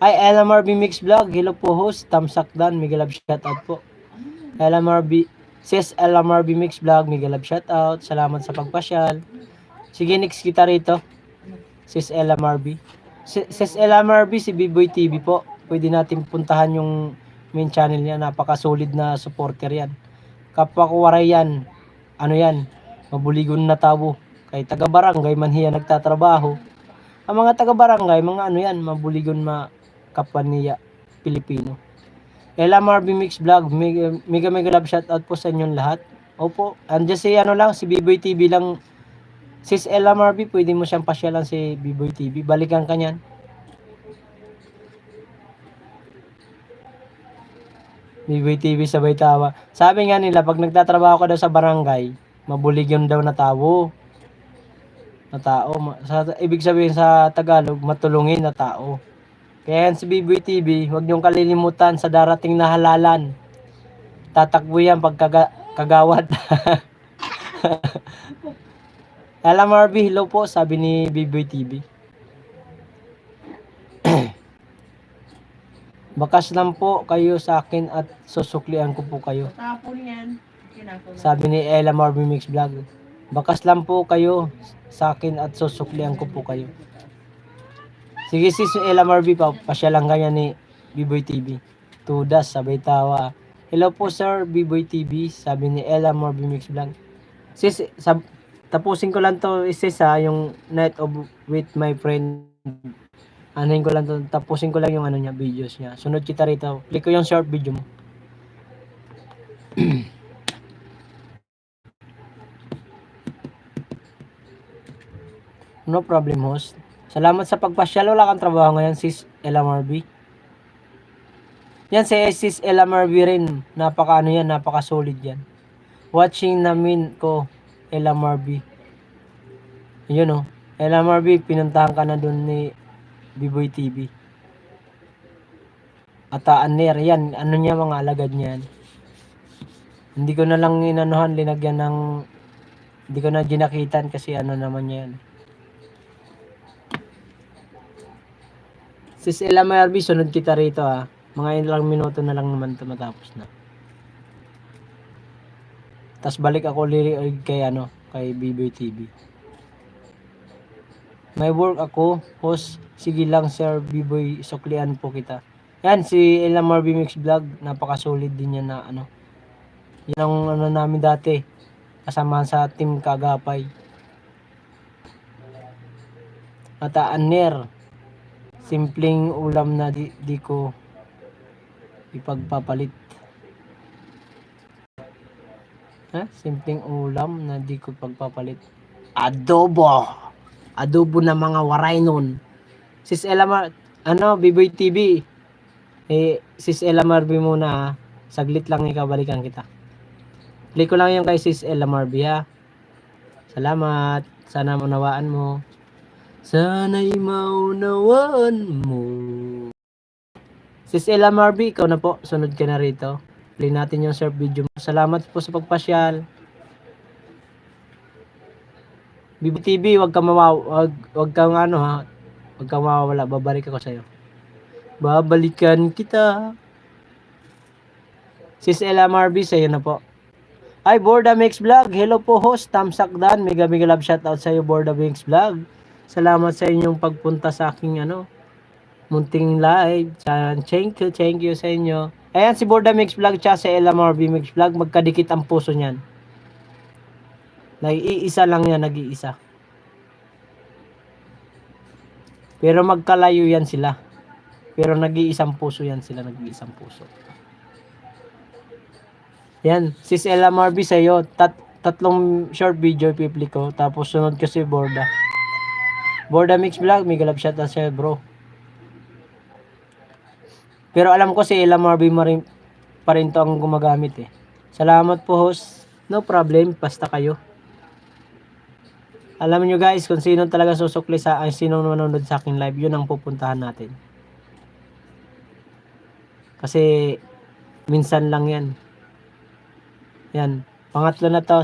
Ay, LMRB Mix Vlog. Hello po host. Tamsak Dan. Mega love shoutout po. Sis LMRB Mix Vlog. Mega love shoutout. Salamat sa pagpasyal. Sige, next kita rito. Sis LMRB. Sis LMRB, si B-Boy TV po. Pwede natin puntahan yung main channel niya. Napaka-solid na supporter yan. Kapwa ko waray yan. Ano yan? Mabuligon na tabo. Kay taga-barangay man hiya nagtatrabaho. Ang mga taga-barangay, mga ano yan, mabuligon kapwa niya Pilipino. LMRB Mix Vlog, mega love shoutout po sa inyong lahat. Opo, andyan si ano lang, si B-Boy TV lang. Sis LMRB, pwede mo siyang pasyalan si B-Boy TV. Balikan ka niyan. B-Boy TV sabay tawa. Sabi nga nila, pag nagtatrabaho ka daw sa barangay, mabuligon daw na tao. Ibig sabihin sa Tagalog, matulungin na tao. Kaya yan si B-Boy TV, huwag niyong kalilimutan sa darating na halalan. Tatakbo yan pag kagawad. LMRB, hello po, sabi ni B-Boy TV. Bakas lang po kayo sa akin at susuklian ko po kayo. Tapon yan. Sabi ni LMRB Mix Vlog. Bakas lang po kayo sa akin at susuklian ko po kayo. Sige sis, LMRB pa, pasyalang ganyan ni B-Boy TV. Tudas, sabay tawa. Hello po sir, B-Boy TV, sabi ni LMRB Mix Vlog. Sis, tapusin ko lang to sis yung night of with my friend. Anuhin ko lang to, tapusin ko lang yung ano niya, videos niya. Sunod kita rito. Click ko yung short video mo. No problem host. Salamat sa pagpasyal. Wala kang trabaho ngayon sis LMRB. Yan si sis LMRB rin. Napaka solid yan. Watching namin ko LMRB. Yun oh. LMRB, pinuntahan ka na dun ni B-Boy TV. Ataan niya yan. Ano niya, mga alagad niyan. Hindi ko na lang inanuhan, linagyan ng, hindi ko na ginakitan kasi ano naman yan. Sis LMRB, sunod kita rito ha. Mga ilang minuto na lang naman ito matapos na. Tapos balik ako kay B-Boy TV. May work ako, host. Sige lang sir, B-Boy, suklian po kita. Yan, si LMRB Mix Vlog, napaka-solid din yan na ano. Yan ang ano namin dati, kasama sa team Kagapay. Ataan Ner. Simpleng ulam na di ko ipagpapalit. Simpleng ulam na di ko pagpapalit. Adobo. Adobo na mga waray nun. Sis Elamar, Biboy TV. Sis Elamar muna ha. Saglit lang ikaw, balikan kita. Play ko lang yung kay Sis Elamar ha. Salamat. Sana maunawaan mo. Sana'y maunawaan mo. Sis Elamar ikaw na po. Sunod ka na rito. Play natin yung short video mo. Salamat po sa pagpasyal. BBTV, wag kang mawawala. Babalik ako sa'yo. Babalikan kita. Sis Ella Marby, sa'yo na po. Ay, Borda Mix Vlog. Hello po, host. Tamsakdan. Mega love shoutout sa'yo, Borda Mix Vlog. Salamat sa inyong pagpunta sa aking munting live. Thank you sa inyo. Ayan, si Borda Mix Vlog tsaka si Ella Marby Mix Vlog. Magkadikit ang puso niyan. Nag-iisa lang yan, nag-iisa. Pero magkalayo yan sila. Pero nag-iisang puso yan sila, nag-iisang puso. Yan, Sis Ella Marby sa'yo. Tatlong short video pipli ko. Tapos sunod ko si Borda. Borda Mix Vlog, may galap shot sa'yo bro. Pero alam ko si Ella Marby pa rin to ang gumagamit eh. Salamat po host. No problem, basta kayo. Alam nyo guys, kung sino talaga susukli sino manonood sa aking live, yun ang pupuntahan natin. Kasi, minsan lang yan. Yan. Pangatlo na to,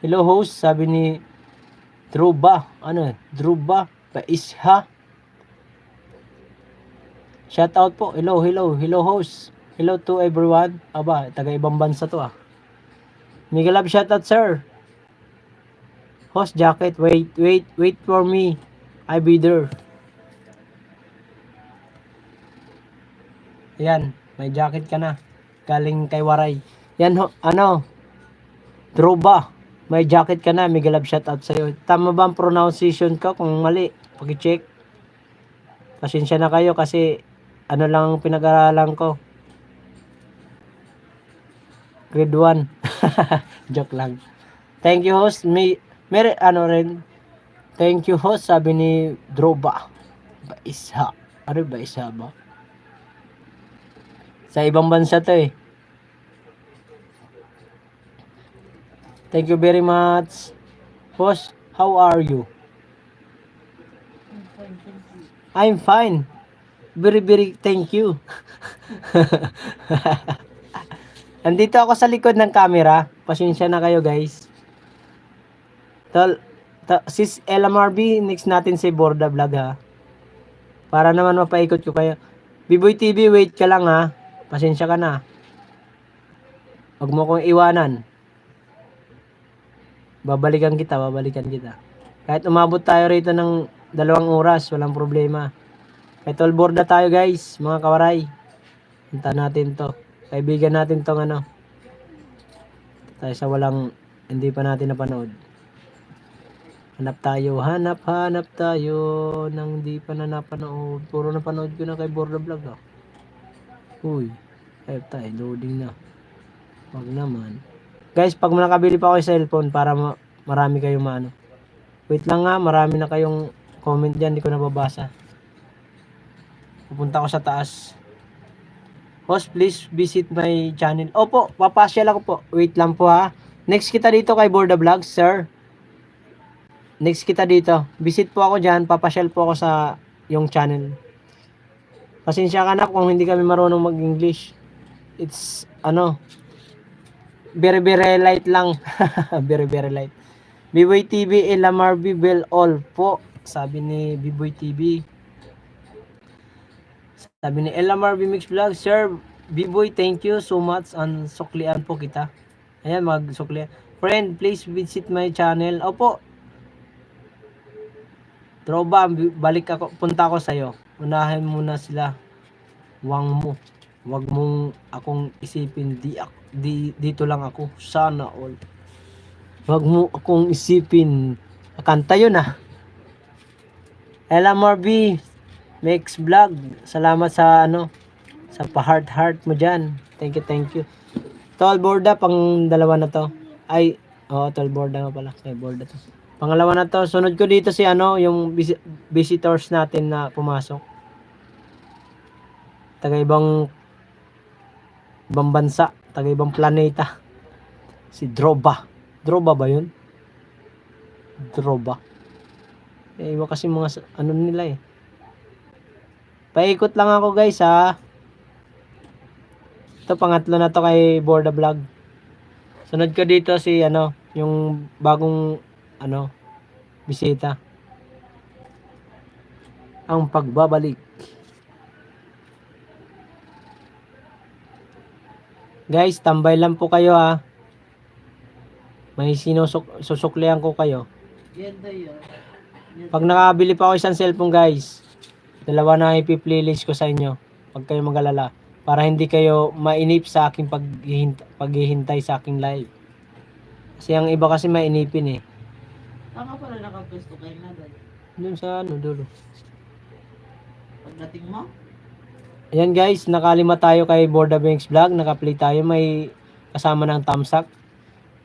Hello host, sabi ni Druba. Druba, Paisha. Shout out po. Hello host. Hello to everyone. Aba, taga ibang bansa to ah. Mega love shoutout sir. Host jacket, wait for me. I be there. Ayan, may jacket ka na. Galing kay Waray. Yan Droba. May jacket ka na, mega love shoutout sa'yo. Tama ba ang pronunciation ko? Kung mali, paki-check. Pasensya na kayo kasi lang pinag-aralan ko. Grade 1. Joke lang. Thank you host. Thank you host, sabi ni Droba. Baisa. Ano ba isa ba? Sa ibang bansa to eh. Thank you very much. Host, how are you? I'm fine. Very thank you. Andito ako sa likod ng camera. Pasensya na kayo guys. Sis Ella Marby, next natin si Borda Vlog ha. Para naman mapaikot ko kayo. Biboy TV, wait ka lang ha. Pasensya ka na. Huwag mo kong iwanan. Babalikan kita. Kahit umabot tayo rito ng 2 oras, walang problema. Kahit all Borda tayo guys, mga kawaray. Punta natin to. Kaibigan natin tong tayo sa hindi pa natin napanood. Hanap tayo nang hindi pa na napanood. Puro napanood ko na kay Borda Vlog oh. Uy, tayo loading na. Wag naman. Guys, pag nakabili pa ako ng cellphone para marami kayong Wait lang nga, marami na kayong comment diyan, hindi ko nababasa. Pupunta ako sa taas. Host, please visit my channel. Opo, papasyal ako po. Wait lang po ha. Next kita dito kay Borda Vlogs, sir. Next kita dito. Visit po ako dyan. Papasyal po ako sa yung channel. Pasensya ka na kung hindi kami marunong mag-English. It's, very light lang. very light. Biboy TV, Ella Marby, Bell All po. Sabi ni Biboy TV. Sabi ni Ella Marby Mix Vlog, Sir B-Boy, thank you so much. Suklian po kita. Ayan, magsuklian. Friend, please visit my channel. Opo. Troba, punta ako sa'yo. Unahin muna sila. Wag mong akong isipin. Dito lang ako. Sana all. Wag mo akong isipin. Kanta yun ah. Ella Marby, Mix Vlog. Salamat sa sa pa-heart mo dyan. Thank you, thank you. Tol borda, pang dalawa na to. Ay, tol borda nga pala. Ay, borda to. Pangalawa na to. Sunod ko dito si yung visitors natin na pumasok. Taga ibang bansa, taga ibang planeta. Si Droba. Droba ba yun? Droba. Iba kasi mga nila eh. Paikot lang ako guys ha. Ito pangatlo na to kay Borda Vlog. Sunod ko dito si yung bagong bisita. Ang pagbabalik. Guys, tambay lang po kayo ha. May susuklihan ko kayo. Pag nakabili pa ako isang cellphone guys, dalawa na ipi-playlist ko sa inyo. Pag kayo mag-alala. Para hindi kayo mainip sa aking paghihintay sa aking live. Kasi ang iba kasi mainipin eh. Tama pala nakapwesto kayo na dahil. Doon sa dulo. Pagdating mo? Ayan guys, nakalima tayo kay Borda Banks Vlog. Nakaplay tayo. May kasama ng thumbs up.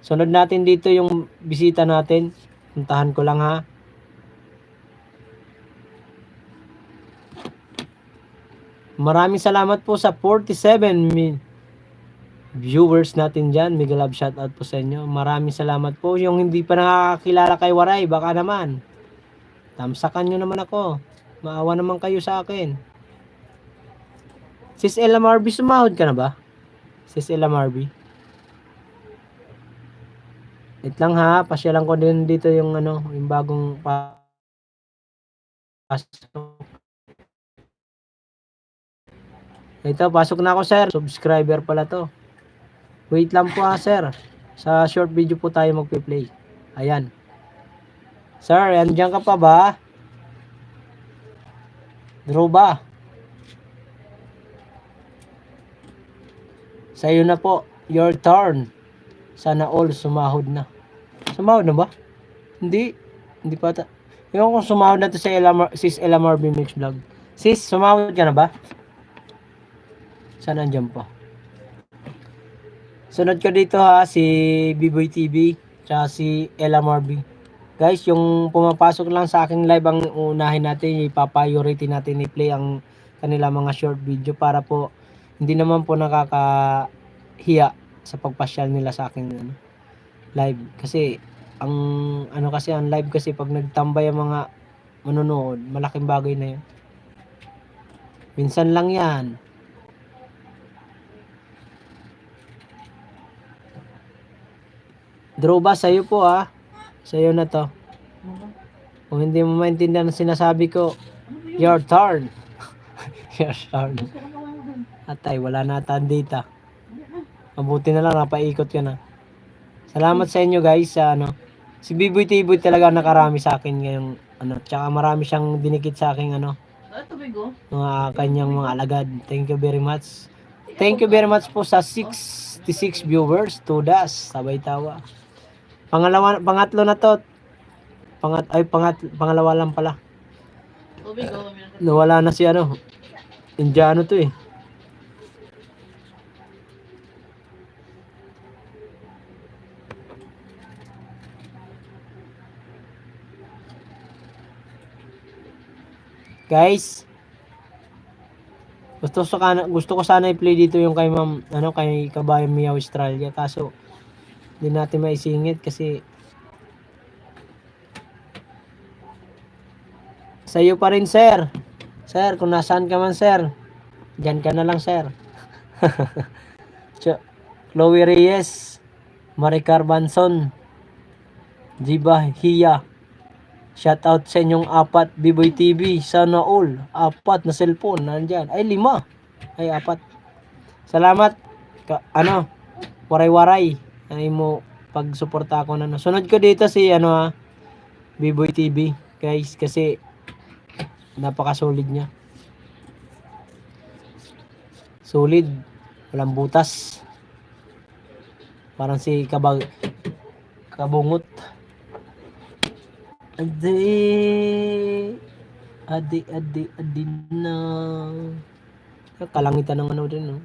Sunod natin dito yung bisita natin. Puntahan ko lang ha. Maraming salamat po sa 47 viewers natin dyan. Mega love shoutout po sa inyo. Maraming salamat po. Yung hindi pa nakakakilala kay Waray, baka naman. Tamsakan nyo naman ako. Maawa naman kayo sa akin. Sis Ella Marby, sumahod ka na ba? Sis Ella Marby. Wait lang ha. Pasyalan ko din dito yung yung bagong pasok. Ito, pasok na ako sir. Subscriber pala to. Wait lang po ha sir. Sa short video po tayo magpe-play. Ayan. Sir, andyan ka pa ba? Droba. Sa'yo na po. Your turn. Sana all sumahod na. Sumahod na ba? Hindi. Hindi pa ata. Yung kung sumahod na to sa Sis Ella Marby Mix Vlog. Sis, sumahod ka na ba? Sana andyan pa. Sunod ko dito ha, si B-Boy TV, tsaka si Ella Marby. Guys, yung pumapasok lang sa aking live ang unahin natin, ipapriority natin i-play ang kanila mga short video para po hindi naman po nakakahiya sa pagpasyal nila sa aking live. Kasi ang ang live kasi pag nagtambay ang mga manonood, malaking bagay na yun. Minsan lang yan. Droba, sa'yo po ha. Sa'yo na to. Kung hindi mo maintindihan ang sinasabi ko, your turn. Your turn. Atay, wala na ata data. Mabuti na lang, napaikot ka na. Salamat sa inyo guys sa Si Biboy Tiboy talaga nakarami sa akin ngayong tsaka marami siyang dinikit sa akin mga kanyang mga alagad. Thank you very much. Thank you very much po sa 66 viewers. Tudas, sabay tawa. Pangatlo na to. Pangalawa lang pala. Nawala na si Indiano to eh. Guys, gusto ko sana i-play dito yung kay Ma'am kay Kabayan Mia Australia, kaso hindi natin maisingit kasi sa iyo pa rin sir. Sir, kung nasaan ka man sir, diyan ka na lang sir. Chloe Reyes, Maricar Banson, Jiba Hiya. Shout out sa inyong 4 B-Boy TV. Sana all 4 na cellphone nandyan. Ay 5. Ay 4. Salamat. Waray-waray. Ay mo pagsuporta ako na. Sunod ko dito si B-Boy TV. Guys, kasi napaka-solid niya. Solid. Walang butas. Parang si kabungot. Adi na. Kalangitan ng ano din, no?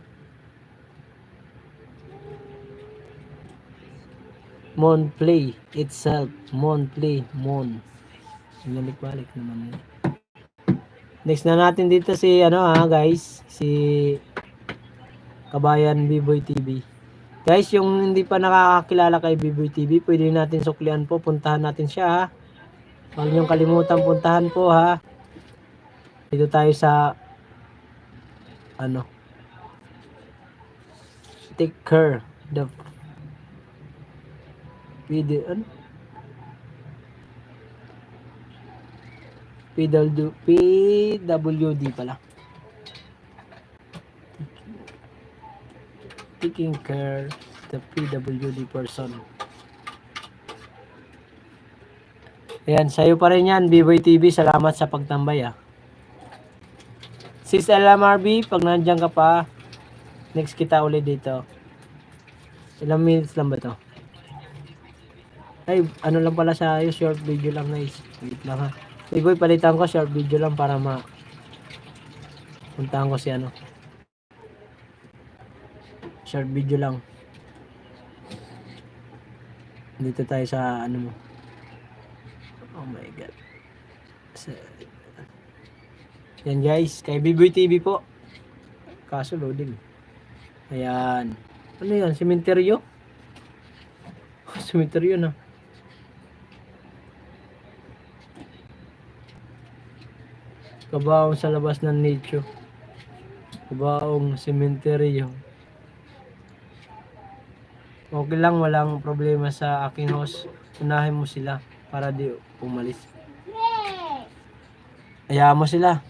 Mon play itself. Mon play. Mon. Balik naman yun. Next na natin dito si guys. Si Kabayan B-Boy TV. Guys, yung hindi pa nakakakilala kay B-Boy TV, pwede natin suklian po. Puntahan natin siya, ha. Huwag niyong kalimutan puntahan po, ha. Dito tayo sa take care the video PWD pala. Taking care the PWD person. Ayan, sa'yo pa rin yan, B-Boy TV. Salamat sa pagtambay, ah. Sis LMRB, pag nandiyan ka pa, next kita ulit dito. Ilang minutes lang ba to? Ay, ano lang pala sa short video lang, guys. Wait lang, ha. B-Boy, palitan ko short video lang para puntahan ko si short video lang. Dito tayo sa mo. Oh my god. Yan guys, kay B-Boy TV po. Kaso loading. Ayan. Ano yan? Sementeryo? Sementeryo na. Kabaong sa labas ng nicho. Kabaong sementeryo. Okay lang, walang problema sa akin host. Unahin mo sila para di umalis. Hayaan mo sila.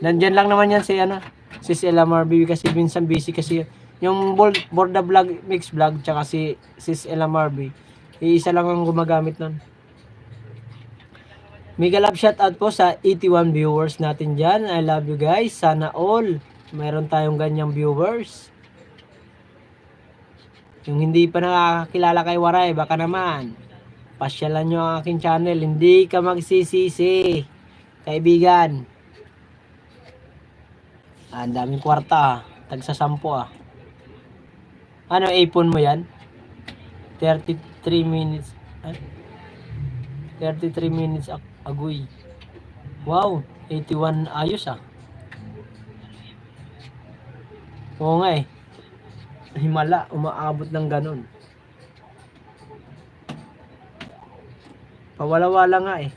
Nandyan lang naman yan si si LMRB kasi minsan busy kasi yung Borda Vlog, Mix Vlog, tsaka si Sis LMRB. Iisa lang ang gumagamit nun. Mega love shoutout po sa 81 viewers natin dyan. I love you guys. Sana all mayroon tayong ganyang viewers. Yung hindi pa nakakilala kay Waray, baka naman pasyalan nyo ang aking channel. Hindi ka magsisisi, kaibigan. Ang daming kwarta, tagsa 10, ah. Ano, ipon mo yan? 33 minutes. 33 minutes agoy. Wow, 81 ayos, ah. Oo nga, eh. Himala, umaabot ng ganun. Pawala-wala nga, eh.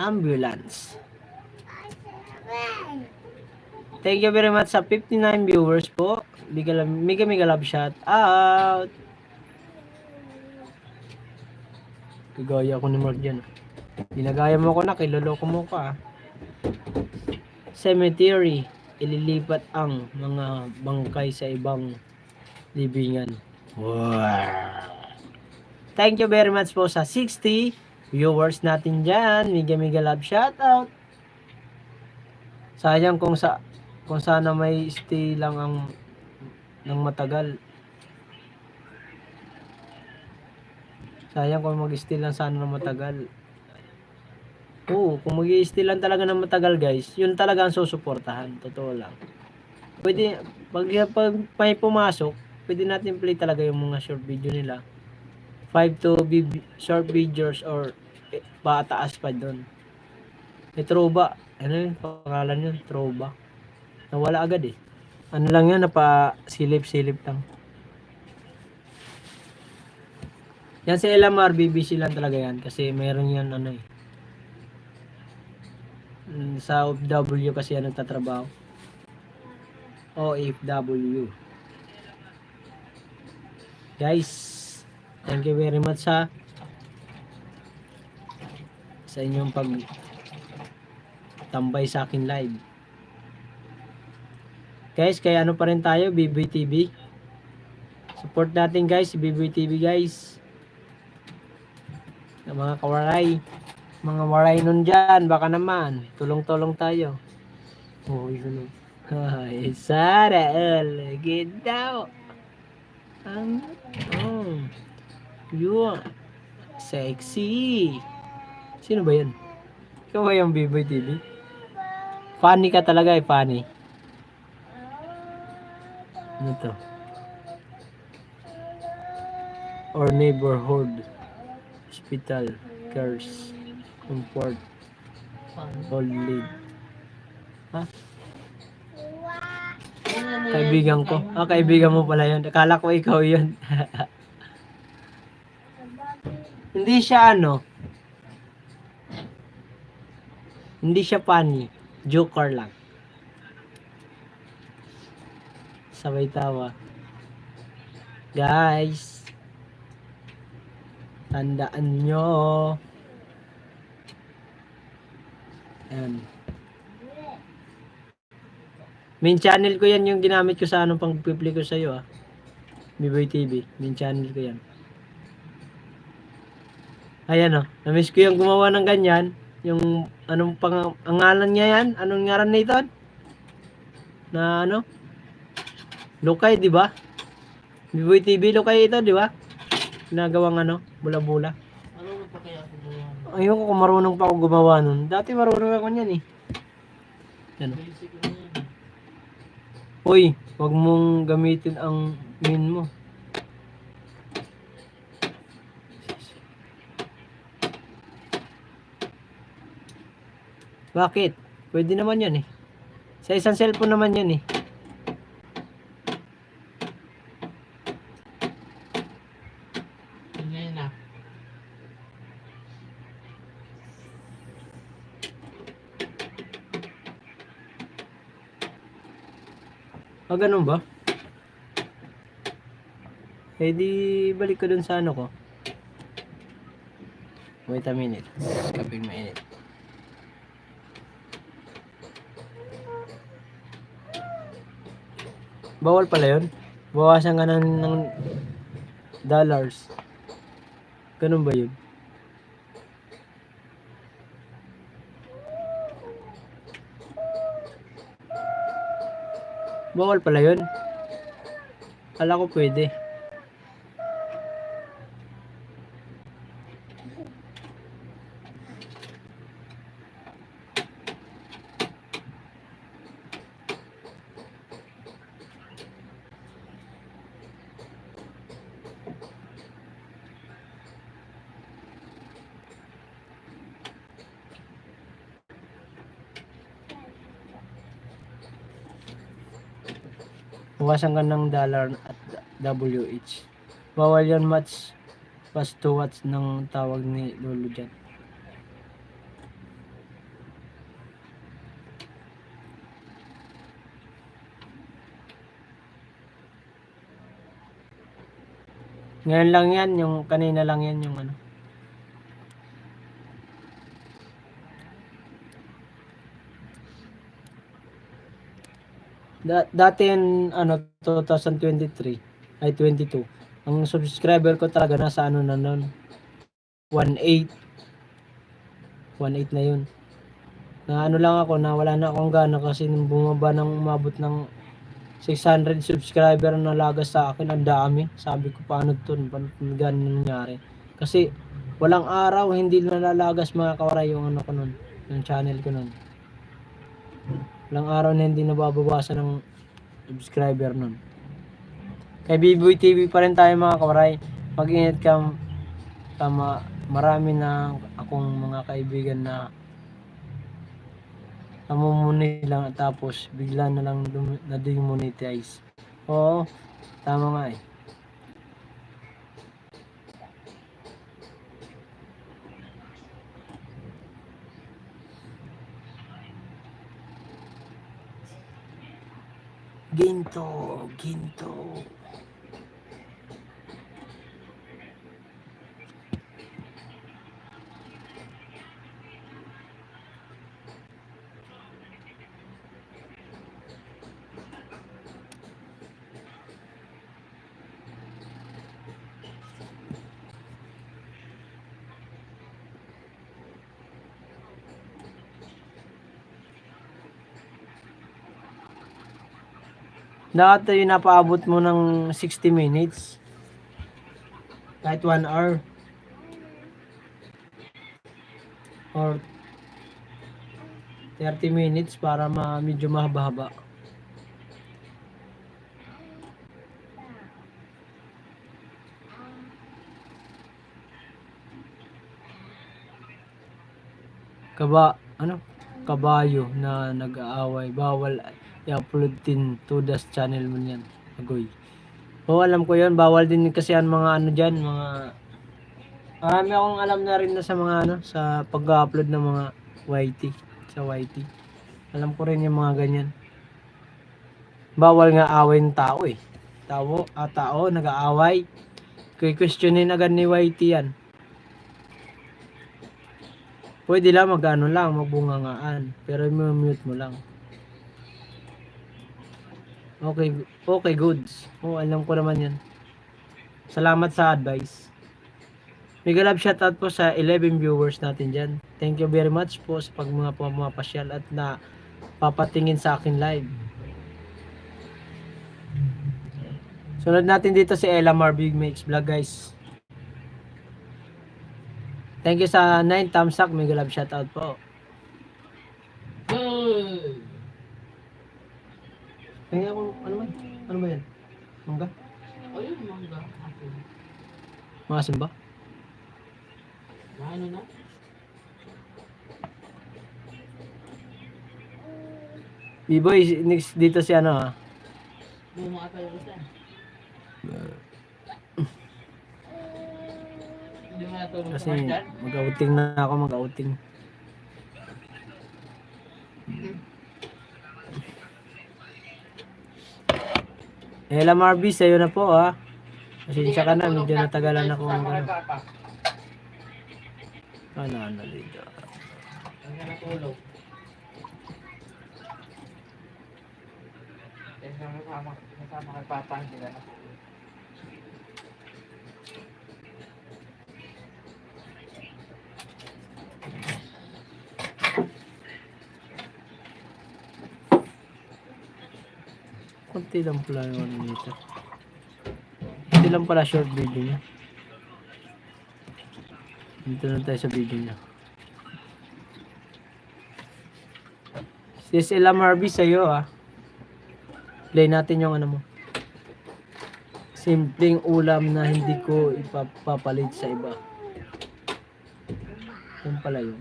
Ambulance. Thank you very much sa 59 viewers po. Mega love shout out. Kagaya ko ni Mark dyan. Ginagaya mo ko na, kiloloko mo ka. Cemetery. Ililipat ang mga bangkay sa ibang libingan. Wow. Thank you very much po sa 60 viewers natin dyan. Mega love shout out. Sayang kung sana may stay lang ng matagal. Sayang kung mag-stay lang sana ng matagal. Oo, kung mag-stay lang talaga ng matagal, guys, yun talaga ang susuportahan. Totoo lang. Pwede, pag may pumasok, pwede natin play talaga yung mga short video nila. 5 to short videos or pataas pa doon. May Troba. Ano yung pangalan yun? Troba. Nawala agad, eh. Ano lang yan, silip-silip lang. Yan si LMR, BBC lang talaga yan. Kasi mayroon yan, sa OFW kasi yan nagtatrabaho. OFW. Guys, thank you very much sa inyong tambay sa akin live. Guys, kaya pa rin tayo, B-Boy TV. Support natin guys, B-Boy TV guys. Mga kawaray. Mga waray nun dyan. Baka naman. Tulong-tulong tayo. Oh, yun. Ay, Sara all. Ganda. Ang, oh. Yun. Sexy. Sino ba yun? Ikaw ba yung B-Boy TV? Funny ka talaga eh, funny. Ano to? Or neighborhood. Hospital. Cares. Comfort. All lead. Ha? Kaibigan ko. Ah, kaibigan mo pala yun. Akala ko ikaw yun. Hindi siya ano. Hindi siya funny. Joker lang. Sabay tawa. Guys. Tandaan nyo. Ayan. Main channel ko yan yung ginamit ko sa anong pang-play ko sa'yo ah. B-Boy TV. Main channel ko yan. Ayan oh. Na-miss ko yung gumawa ng ganyan. Yung anong pang... Ang ngalan niya yan? Anong ngalan na ito? Na ano? Lokay, di ba? B-Boy TV, Lokay ito, di ba? Ginagawang ano? Bula-bula. Marunong pa kaya ako gumawa. Ayoko kung marunong pa ako gumawa nun. Dati marunong ako niyan eh. Yan. Basic na yan. Uy, wag mong gamitin ang min mo. Bakit? Pwede naman yan eh. Sa isang cellphone naman yan eh. Ngayon na. Ah, ganun ba? Eh di balik ko dun sa ano ko. Wait a minute. Kaping mainit. Bawal pala yun? Bawasan ka ng dollars. Ganun ba yun? Bawal pala yun? Kala ko pwede. Bawasan ka ng dollar at WH. Bawal yan match pas 2 watts ng tawag ni Lolo dyan. Ngayon lang yan, yung kanina lang yan yung ano. Dati yan, ano, 2023, ay 22. Ang subscriber ko talaga nasa ano na nun, 1.8. 1.8 na yun. Na ano lang ako, na wala na akong gana kasi nung bumaba ng umabot ng 600 subscriber na lagas sa akin, ang dami. Sabi ko, paano to? Paano ganun nangyari? Kasi walang araw hindi nalalagas mga kawaray yung ano ko nun, yung channel ko nun. Walang araw na hindi nababawasan ng subscriber nun. Kay B-Boy TV pa rin tayo mga kawaray. Mag-ingat ka, tama. Marami na akong mga kaibigan na namumuni lang at tapos bigla na lang na-demonetize. Oo, tama nga eh. Ginto, ginto. Dapat yung napaabot mo ng 60 minutes. Kahit 1 hour. Or 30 minutes para medyo mahaba-haba. Kabayo na nag-aaway. Bawal i-upload din to das channel mo yan. Agoy. Oo, alam ko yun. Bawal din kasi ang mga ano dyan, mga... Marami akong alam na rin na sa mga ano, sa pag-upload ng mga YT. Sa YT. Alam ko rin yung mga ganyan. Bawal nga away ng tao eh. Tao, nag-aaway. Questionin agad ni YT yan. Pwede lang magbungangaan. Pero mute mo lang. Okay, goods. Alam ko naman yan. Salamat sa advice. Mega love shoutout po sa 11 viewers natin dyan. Thank you very much po sa mga pumapasyal at na papatingin sa akin live. Sunod natin dito si Ella Big Makes Vlog guys. Thank you sa 9 thumbs up. Mega love shoutout po. Kaya ako, ano ba yan? Mangga? Ayun, mangga. Maasim ba? Ano na? B-boy, next dito si ano ha. Bumaka tayo isa. Hindi mo natulog Kasi sa martial? mag-outing na ako, mag-outing. Ella Marby, sa'yo na po ha. Pasensya ka na, medyo natagalan ako. Ano dito. Ang ka natulog. Kasama kay Papa, hindi na natulog. Kunti lang pala yung ano nito. Kunti lang pala short video niya. Dito na tayo sa video niya. Sis Ella Marby, sa'yo ah. Play natin yung ano mo. Simpleng ulam na hindi ko ipapalit sa iba. Yan pala yun.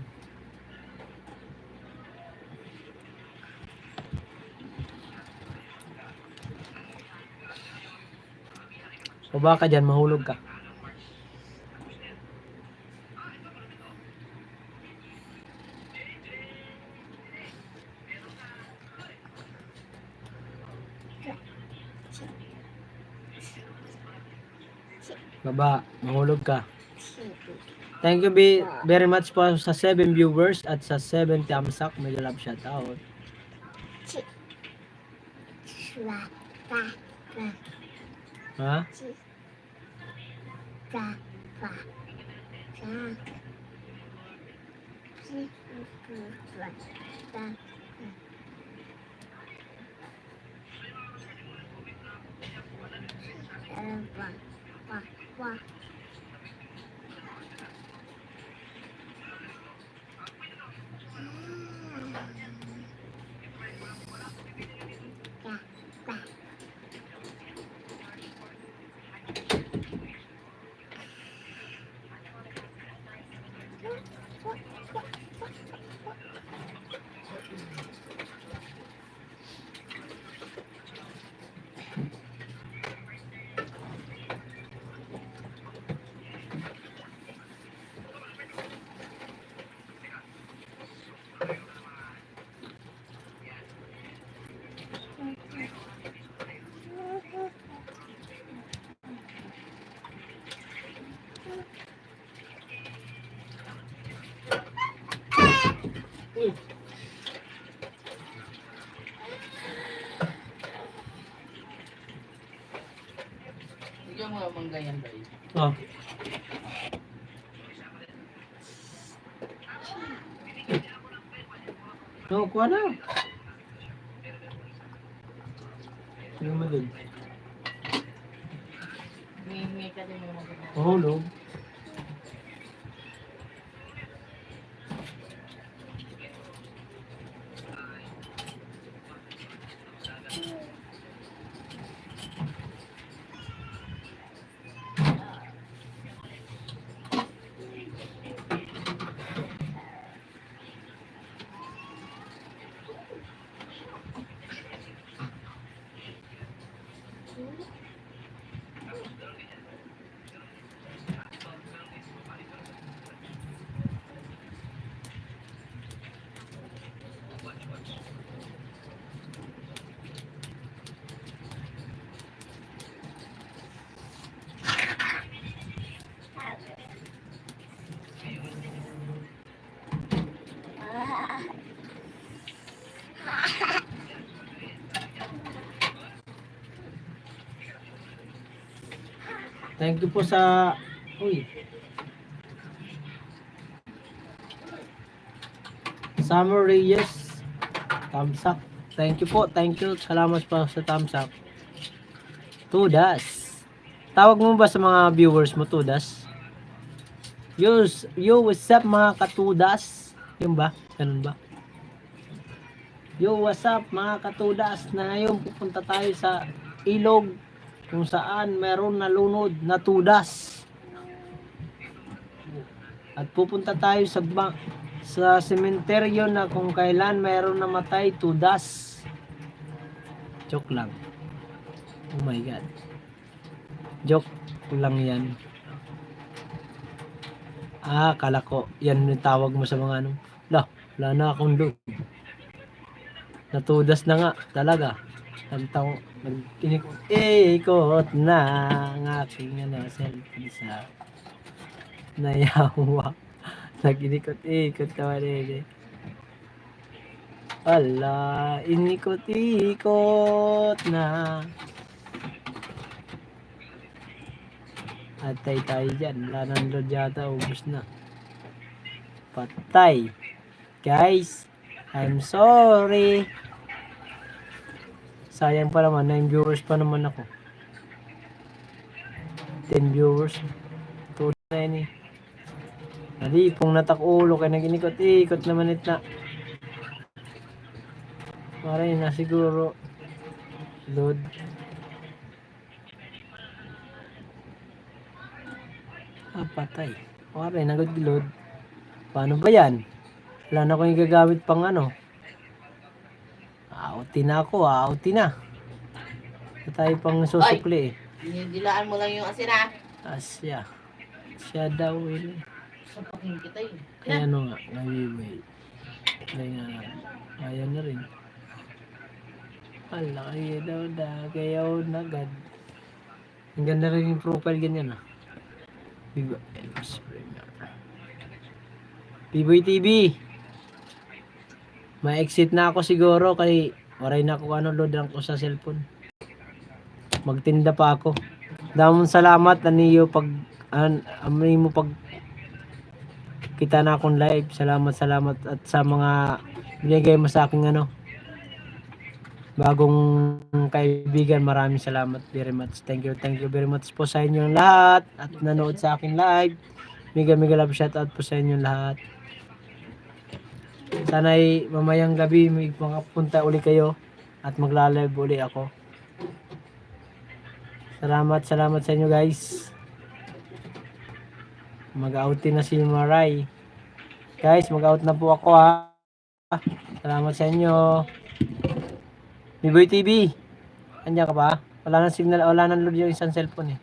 O baka dyan, mahulog ka. Baba, mahulog ka. Thank you very much po sa 7 viewers at sa 7 thumbs up. May love shoutout. Ha? Bigyan mo ang mangga yan, Bay. Oh. No, kuha na. Ano mo dun? Hingi ka din mo mag- Mahulog. Thank you po sa... Uy. Summer Reyes. Thumbs up. Thank you po. Thank you. Salamat po sa thumbs up. Tudas. Tawag mo ba sa mga viewers mo, Tudas? Yo, what's up mga katudas? Yun ba? Ganun ba? Yo, what's up mga katudas? Na ngayon pupunta tayo sa ilog kung saan meron nalunod na tudas. At pupunta tayo sa sementeryo na kung kailan meron namatay tudas. Joke lang. Oh my God. Joke lang yan. Kala ko yan yung tawag mo sa mga ano. Wala na akong load. Natudas na nga talaga. Ikot na ang aking selfie sa nayawa. Nag-inikot-ikot na rin. Ala, inikot-ikot na. Atay tayo dyan. Wala nang load yata. Ubus na. Patay. Guys, I'm sorry. Sayang pa naman. 9 viewers pa naman ako. 10 viewers. Tulad na yun eh. Nalipong natak-ulo. Kaya nag-inikot-ikot naman ito na. Maray na siguro. Load. Patay. Maray na load. Paano ba yan? Wala na akong gagamit pang ano. Outi na ako. Outi na. Ito tayo pang susukli eh. Dilaan mo lang yung asira. Asya. Siya daw eh. Sa paking kita yun. Kaya ano nga. Nawiway. Kaya nga. Ayaw na rin. Ala kayo daw na. Kayaw na agad. Ang ganda rin yung profile ganyan ah. Viva Elvis Premier. Piboy TV. Ma-exit na ako siguro kay waray na ako load lang ko sa cellphone. Magtinda pa ako. Damon salamat aniyo pag amoy mo pag kita na akong live. Salamat at sa mga binigay mo sa akin bagong kaibigan. Maraming salamat very much. Thank you very much po sa inyong lahat at nanood sa akin live. Mega love shout out po sa inyong lahat. Sana'y mamayang gabi may makapunta uli kayo at magla-live uli ako. Salamat sa inyo guys. Mag-outin na si Maray. Guys, mag-out na po ako ha. Salamat sa inyo. Biboy TV. Andiyan ka ba? Wala nang signal, wala nang load yung isang cellphone eh.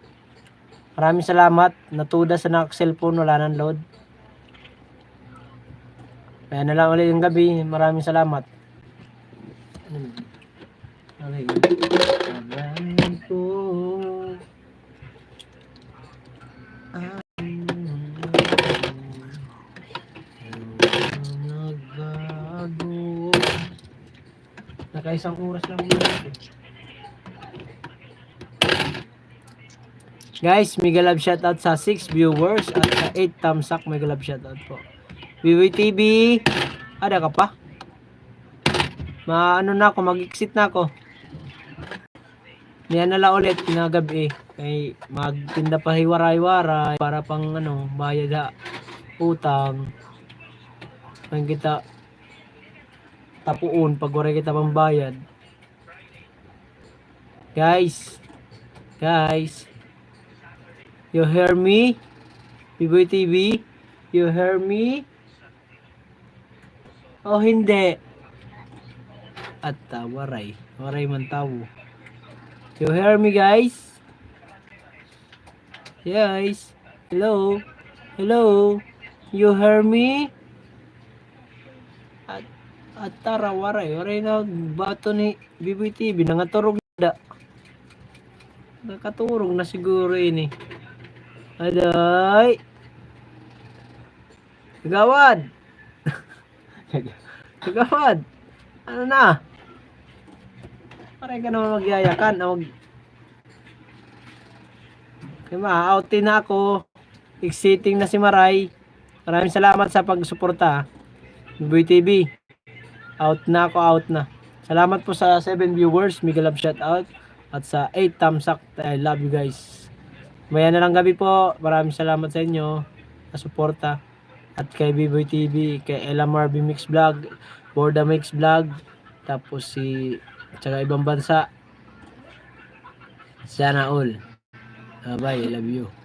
Maraming salamat. Natuda sa cellphone, wala nang load. Kaya na lang ulit yung gabi. Maraming salamat. Okay. Maraming po. Nagbago. Nakaisang oras lang muna. Guys, mega love shoutout sa 6 viewers at sa 8 thumbs up. Mega love shoutout po. Biboy TV, ada ka pa? Ano na ako, mag-exit na ako. Niyan na lang ulit na gabi. Kay magtinda pa hiwaray-waray para pang ano, bayad sa utang. Ang kita tapuon pag wala kita pang bayad. Guys, you hear me? Biboy TV, you hear me? O hindi? At waray man tawo. You hear me guys? Guys, hello? Hello? You hear me? At tara waray na bato ni Biboy TV, nangaturog na. Nakaturog na siguro ini. Aday! Kagawad! Kagawad! Ano na? Paray ka naman magyayakan. Kaya ma-outin na ako. Exiting na si Maray. Maraming salamat sa pagsuporta. Biboy TV. Out na. Salamat po sa 7 viewers. Mega love shoutout. At sa 8 thumbs up. I love you guys. Maya na lang gabi po. Maraming salamat sa inyo. Sa suporta. At kay Biboy TV. Kay Elamar B Mix Vlog. Borda Mix Vlog. Tapos tsaka ibang bansa. Sana all. Bye. I love you.